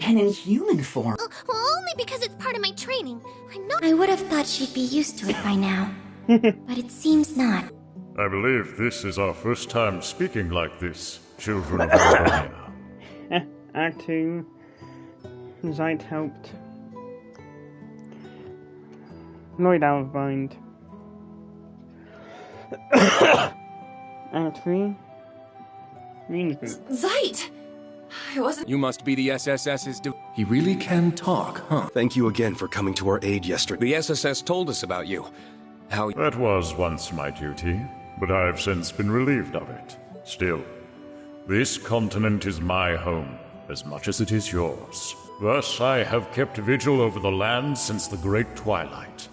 R: And in human form.
E: Well, only because it's part of my training. I would have thought she'd be used to it by now. But it seems not.
S: I believe this is our first time speaking like this. children of Albania.
B: Act 2. Zeit helped Lloyd out of bind. Act 3.
R: Zeit! I wasn't.
F: You must be the SSS's. He really can talk, huh?
D: Thank you again for coming to our aid yesterday.
F: The SSS told us about you. How.
S: That was once my duty, but I have since been relieved of it. Still, this continent is my home, as much as it is yours. Thus, I have kept vigil over the land since the Great Twilight,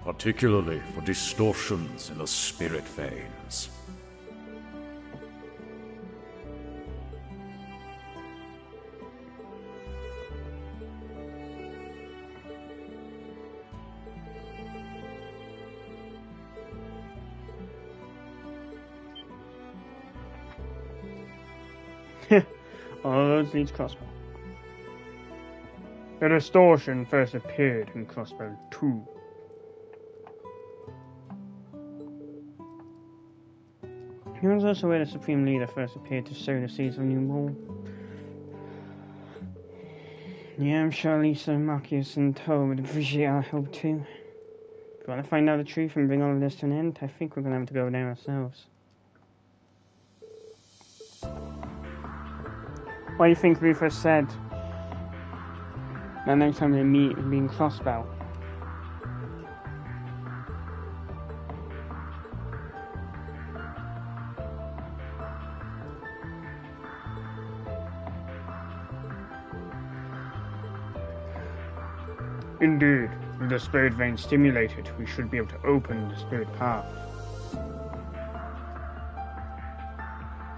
S: particularly for distortions in the spirit veins.
B: All those needs crossbow. The distortion first appeared in crossbow 2. He was also where the Supreme Leader first appeared to sow the seeds of new war. Yeah, I'm sure Lisa, Marcus, and Toe would appreciate our help too. If we want to find out the truth and bring all of this to an end, I think we're going to have to go there ourselves. What do you think Rufus said? That next time they meet it'll be in Crossbow. Indeed, with the spirit vein stimulated, we should be able to open the spirit path.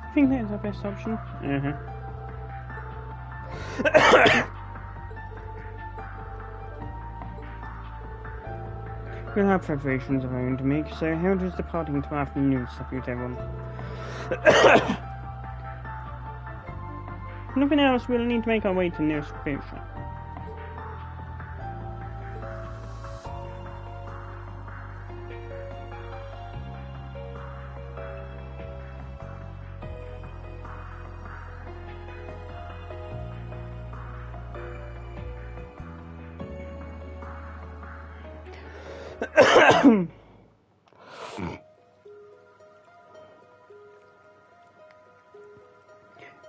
B: I think that is our best option. We'll have preparations of our own to make, so how does departing to afternoon suit everyone? Nothing else, we'll need to make our way to nearest spirit shop.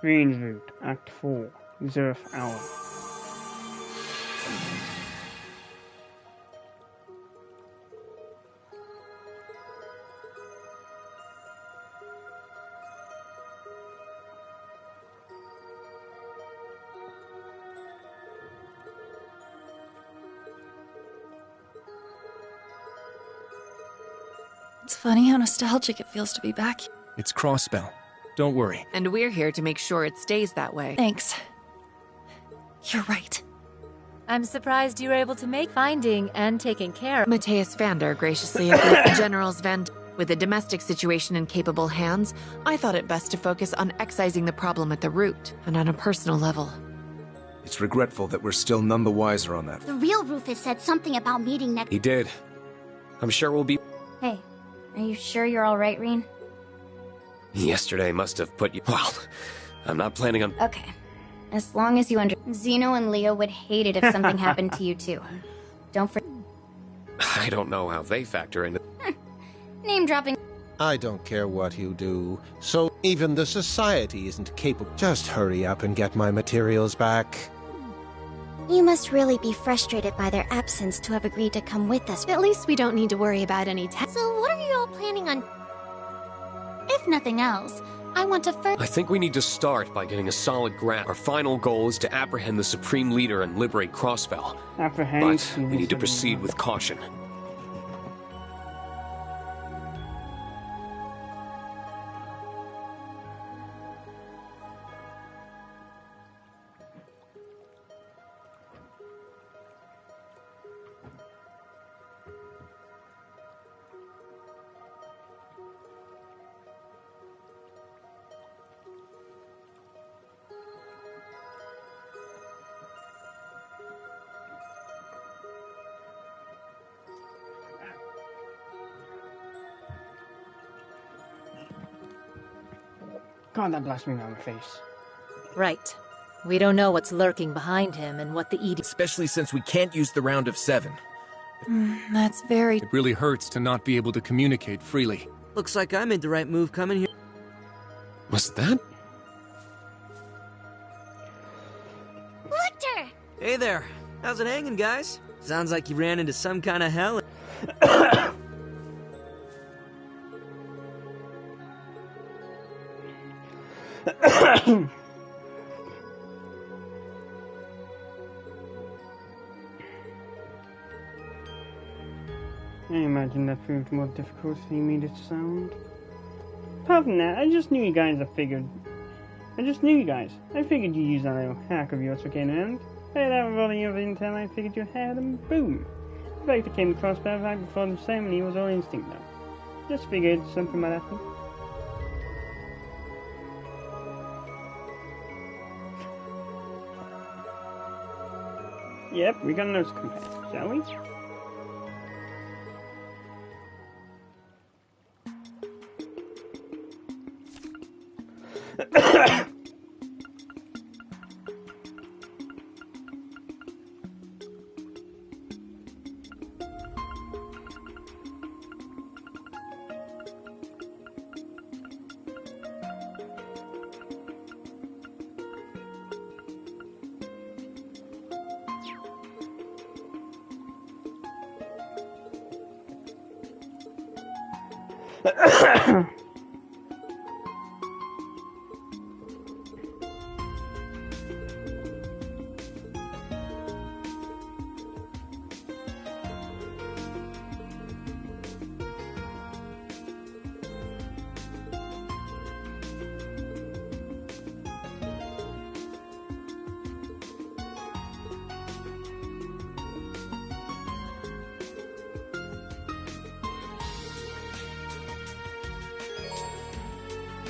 B: Range Route, Act 4, 0th Hour.
T: It's funny how nostalgic it feels to be back.
F: It's Crossbell. Don't worry.
U: And we're here to make sure it stays that way.
T: Thanks. You're right.
M: I'm surprised you were able to make finding and taking care of
U: Matthias Vander graciously agreed to General's vent. With the domestic situation in capable hands, I thought it best to focus on excising the problem at the root, and on a personal level.
V: It's regretful that we're still none the wiser on that.
E: The real Rufus said something about meeting next.
V: He did. I'm sure we'll be...
E: Hey, are you sure you're alright, Reen?
V: Yesterday must have put you... Well, I'm not planning on...
E: Okay. As long as you Zeno and Leo would hate it if something happened to you too. Don't forget.
V: I don't know how they factor into...
E: Name dropping.
I: I don't care what you do. So even the Society isn't capable. Just hurry up and get my materials back.
E: You must really be frustrated by their absence to have agreed to come with us.
J: At least we don't need to worry about any
E: So what are you all planning on? If nothing else, I want to first...
V: I think we need to start by getting a solid grasp. Our final goal is to apprehend the Supreme Leader and liberate Crossbell. But we need to proceed with caution.
B: God, that blasted me around the face.
M: Right. We don't know what's lurking behind him and what the ED...
H: Especially since we can't use the round of 7.
T: That's very...
F: It really hurts to not be able to communicate freely.
O: Looks like I made the right move coming here.
V: Was that?
E: Lictor!
O: Hey there. How's it hanging, guys? Sounds like you ran into some kind of hell.
B: I imagine that proved more difficult than the immediate sound. Apart from that, I just knew you guys. I figured you'd use that little hack of yours for getting around. Played out with all the other intel I figured you had, and boom! The fact it came across right before the ceremony was all instinct though. Just figured something might happen. Yep, we got a notes to compare, shall we?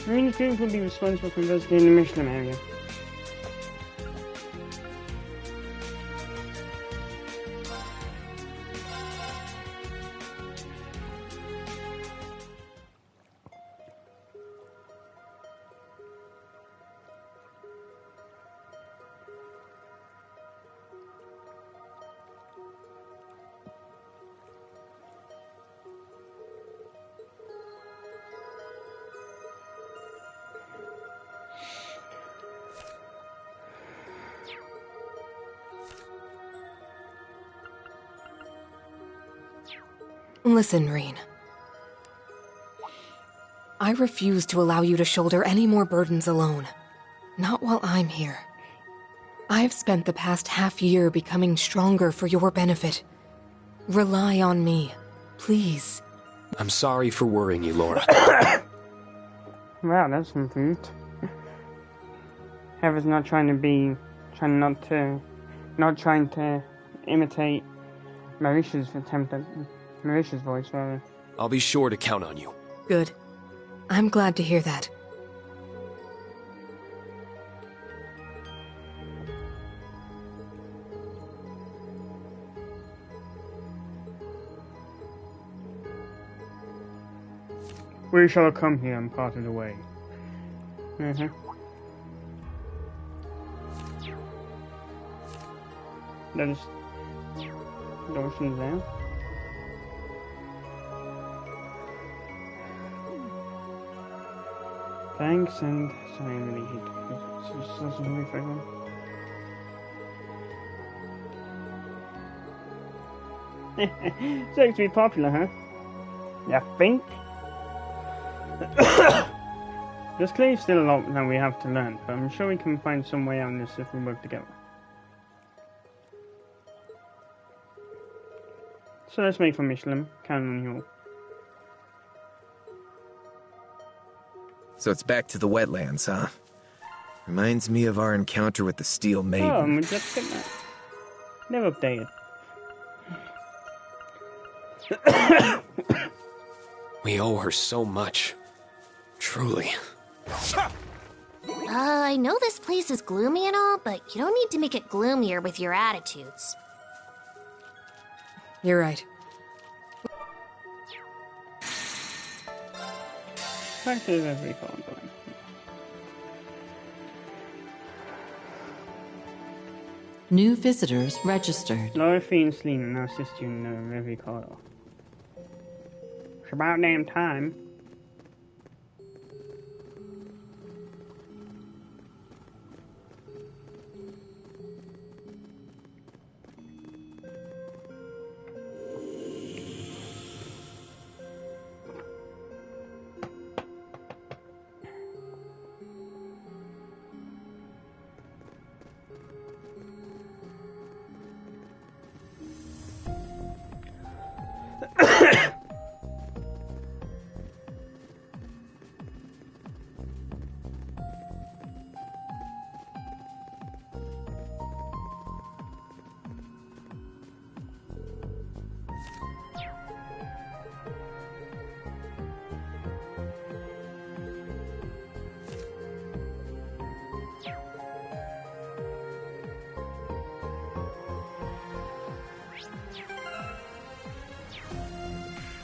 B: Marine students will be responsible for investigating the Michelin area.
W: Listen, Rean. I refuse to allow you to shoulder any more burdens alone. Not while I'm here. I've spent the past half-year becoming stronger for your benefit. Rely on me, please.
V: I'm sorry for worrying you, Laura.
B: Wow, that's improved. Heather's not trying to imitate Marisha's attempt at Marisha's voice, rather.
V: I'll be sure to count on you.
W: Good. I'm glad to hear that.
B: We shall come here and part of the way. That is... the ocean's there. Thanks, and sorry, I really hate it. It's just a really fun one. So to be popular, huh? You think? There's clearly still a lot that we have to learn, but I'm sure we can find some way out of this if we work together. So let's make for Michelin. Count on you all.
H: So it's back to the wetlands, huh? Reminds me of our encounter with the Steel Maiden.
B: Oh, I'm just getting that. Never updated.
V: We owe her so much. Truly.
E: I know this place is gloomy and all, but you don't need to make it gloomier with your attitudes.
W: You're right.
B: Back to the Reverie phone going.
A: New visitors registered.
B: Dorothy and Selena now assist you in the Reverie corridor. It's about damn time.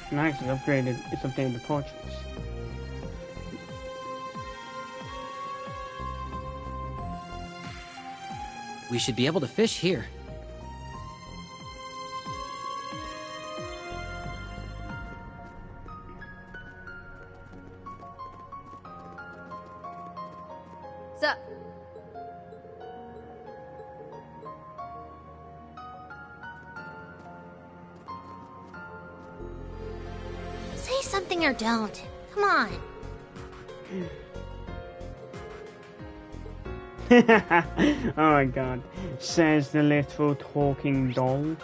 B: Nice, it's updated the portraits.
G: We should be able to fish here.
E: Sup? Say something or don't. Come on.
B: Oh my god. Says the little talking doll.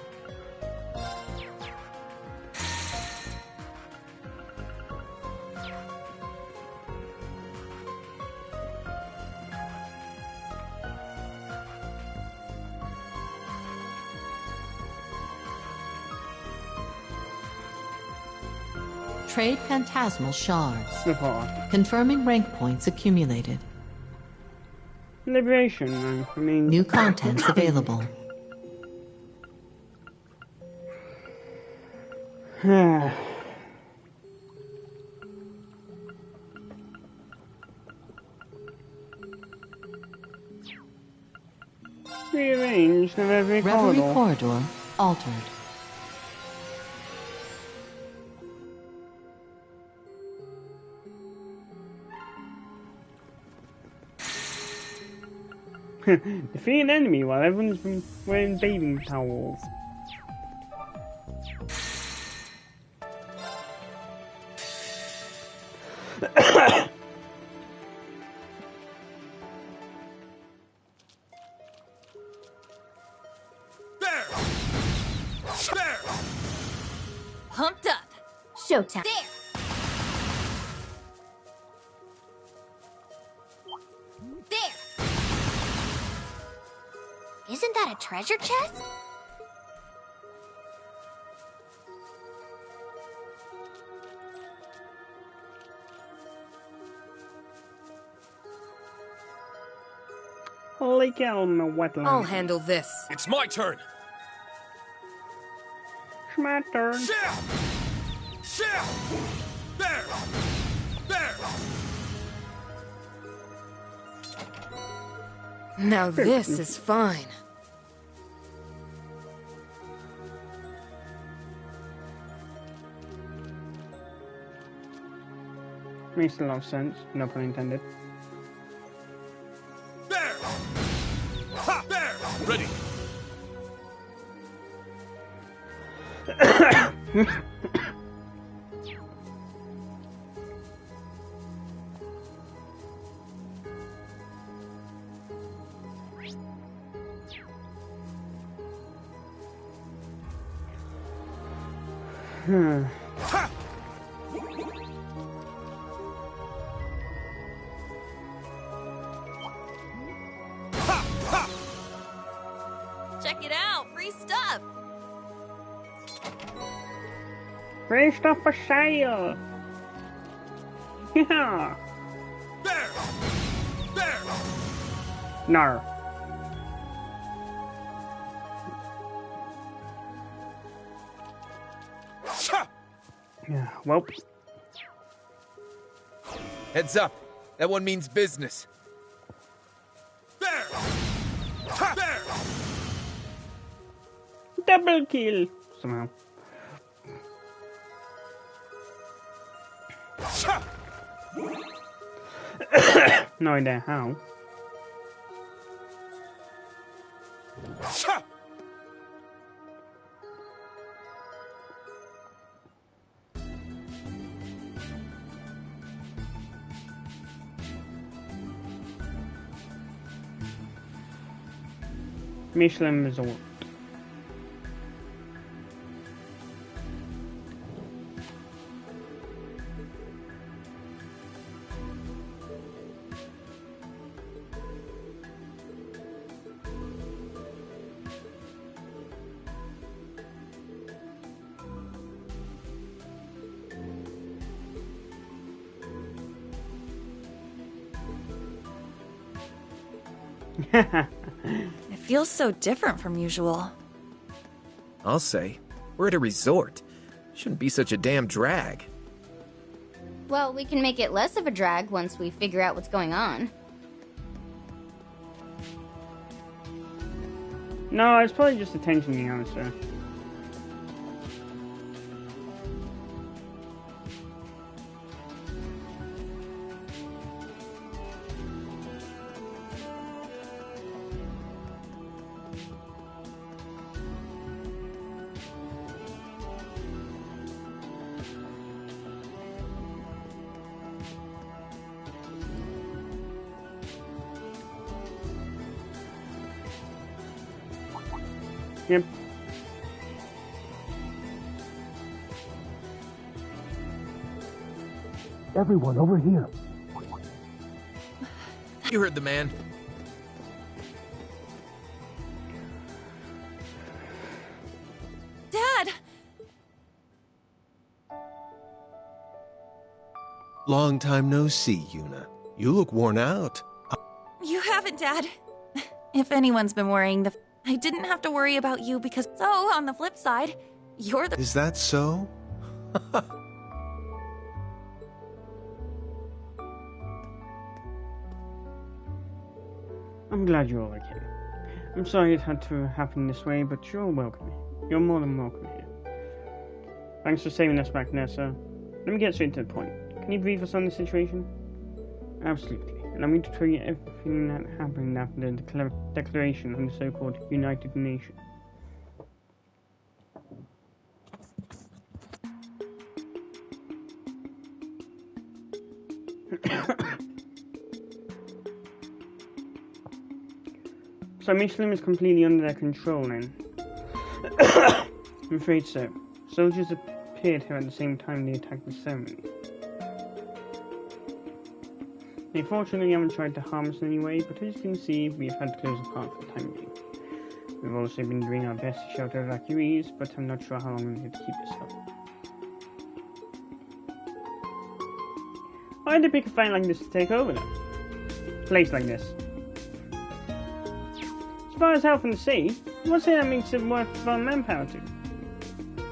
A: Trade phantasmal shards.
B: Report.
A: Confirming rank points accumulated.
B: Liberation, I mean...
A: New contents available.
B: Rearrange the Reverie
A: corridor altered.
B: Defeat an enemy while everyone's been wearing bathing towels.
E: Pumped up. Showtime. There. There. Isn't that a treasure chest?
B: Holy cow, in the wetland.
W: I'll handle this.
C: It's my turn.
B: It's my turn.
C: There! There!
W: Now this is fine.
B: Makes a lot of sense, no pun intended.
C: There! Ha! There! Ready!
L: Check it out! Free stuff!
B: Free stuff for sale! Yeah!
C: There! There!
B: No. Yeah, well.
H: Heads up. That one means business.
C: There! Ha! There!
B: Double kill! Somehow. No idea how. Michelin Resort.
T: It feels so different from usual.
H: I'll say. We're at a resort. Shouldn't be such a damn drag.
E: Well, we can make it less of a drag once we figure out what's going on.
B: No, it's probably just the tension, to be honest, sir. Yep.
C: Everyone over here.
H: You heard the man.
T: Dad!
I: Long time no see, Yuna. You look worn out.
T: You haven't, Dad. If anyone's been worrying, I didn't have to worry about you because, so, on the flip side, you're the—
I: Is that so?
B: I'm glad you're all okay. I'm sorry it had to happen this way, but you're welcome. You're more than welcome here. Thanks for saving us back there, sir. Let me get straight to the point. Can you brief us on the situation? Absolutely. Allow me to tell you everything that happened after the declaration of the so-called United Nations. So Michelin is completely under their control then? I'm afraid so. Soldiers appeared here at the same time they attacked the ceremony. They fortunately haven't tried to harm us in any way, but as you can see, we've had to close apart for the time being. We've also been doing our best to shelter evacuees, but I'm not sure how long we'll need to keep this up. Why did they pick a fight like this to take over them? A place like this. As far as health and safety, what's it that makes it worth our manpower to?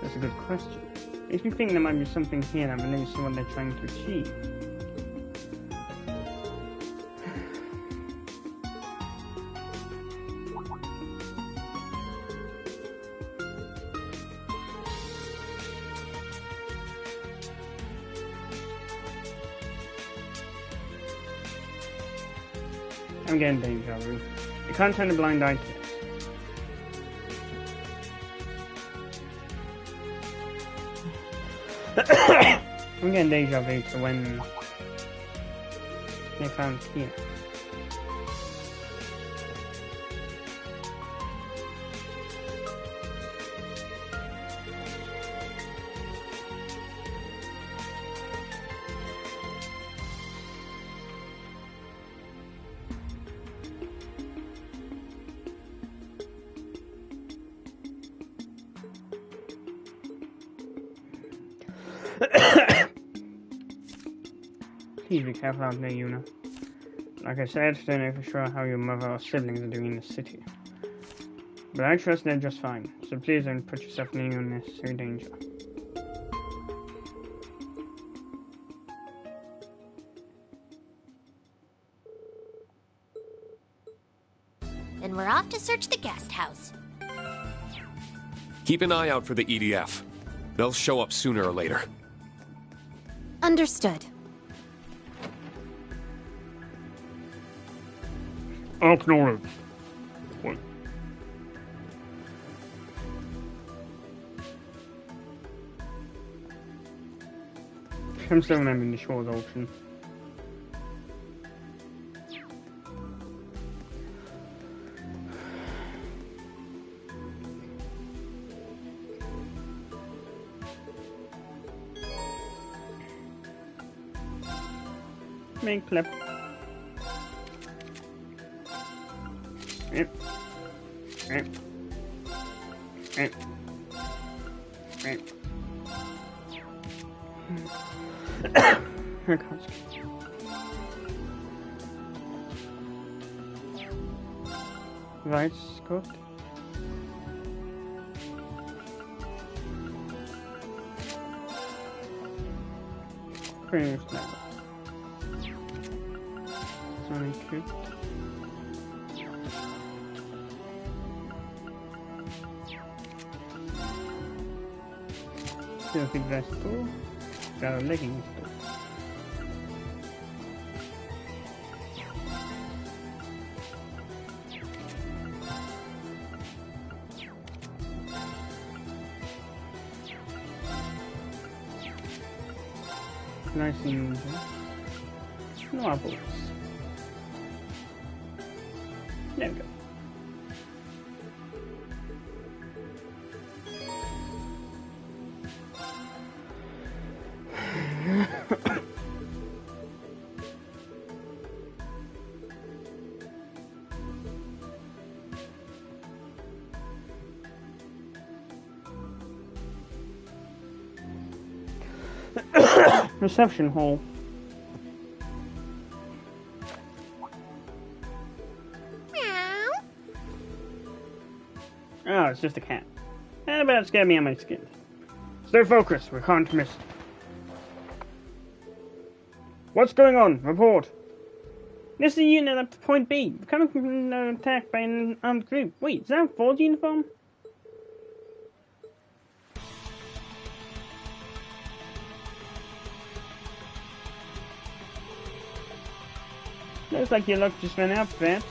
B: That's a good question. Makes me think there might be something here that relates to what they're trying to achieve. I'm getting deja vu. You can't turn a blind eye to this. I'm getting deja vu to when they found here. Please be careful out there, Yuna. Like I said, don't know for sure how your mother or siblings are doing in the city. But I trust they're just fine, so please don't put yourself in any unnecessary danger.
E: Then we're off to search the guest house.
V: Keep an eye out for the EDF. They'll show up sooner or later.
J: Understood.
B: Acknowledged. What? I'm still remembering the Shores auction. Make clip. Yep. Yep. Yep. Yep. Here it comes. Rice cooked. Pretty much that. Only cooked. Filthy vegetable. Got a leggings store. Nice and no apples. There we go. Reception hall. Oh, it's just a cat. But that scared me on my skin. Stay focused, we can't miss. What's going on? Report. This is a unit at point B. Coming from an attack by an armed group. Wait, is that a Ford uniform? Looks like your luck just ran out, Vance.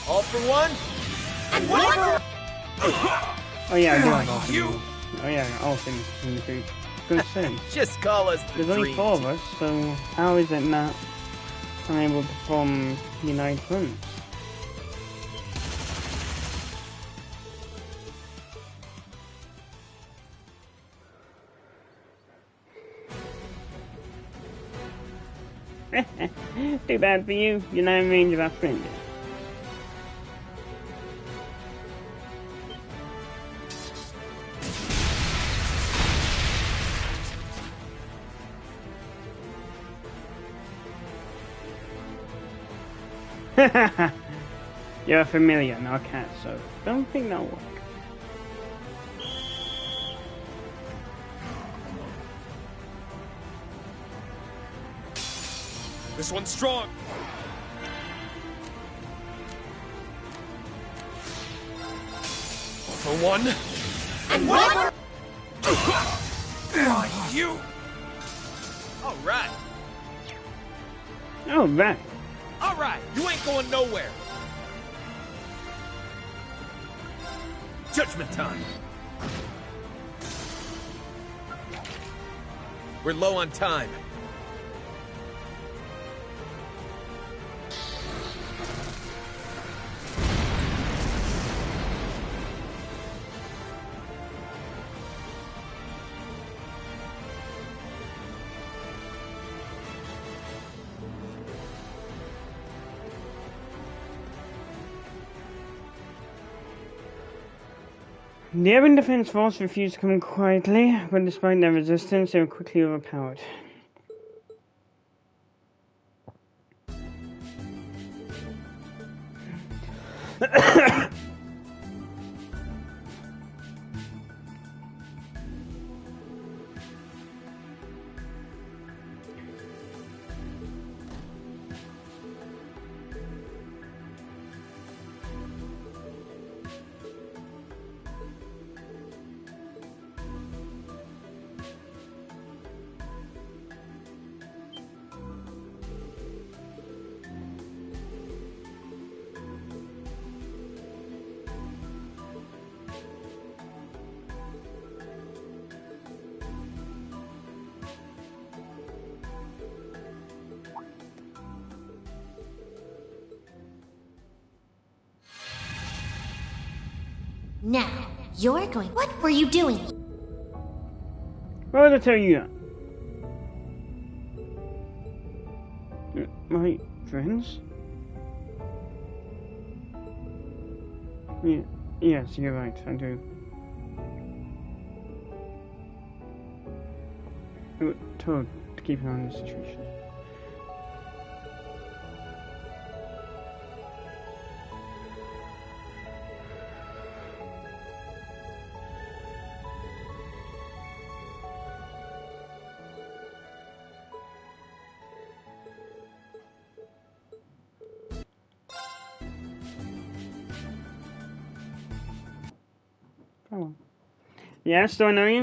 H: All for one, and one for...
B: Oh yeah, I do like all things. Oh yeah, all things in the group. Good say.
H: Just call us the
B: There's only
H: dream
B: 4 of
H: team.
B: us, so how is it not unable to form United Front? Too bad for you, you're not in range of our friend. You're a familiar, not a cat, so don't think that'll work.
V: This one's strong. All for one.
H: And one
V: for... You!
H: All right.
B: Oh, right.
H: All right, you ain't going nowhere. Judgment time. We're low on time.
B: The Urban Defense Force refused to come in quietly, but despite their resistance, they were quickly overpowered.
E: Now, you're going. What were you doing?
B: Why would I tell you that? My friends? Yeah, yes, you're right, I do. We were told to keep an eye on the situation. Come on. Yes, do I know you?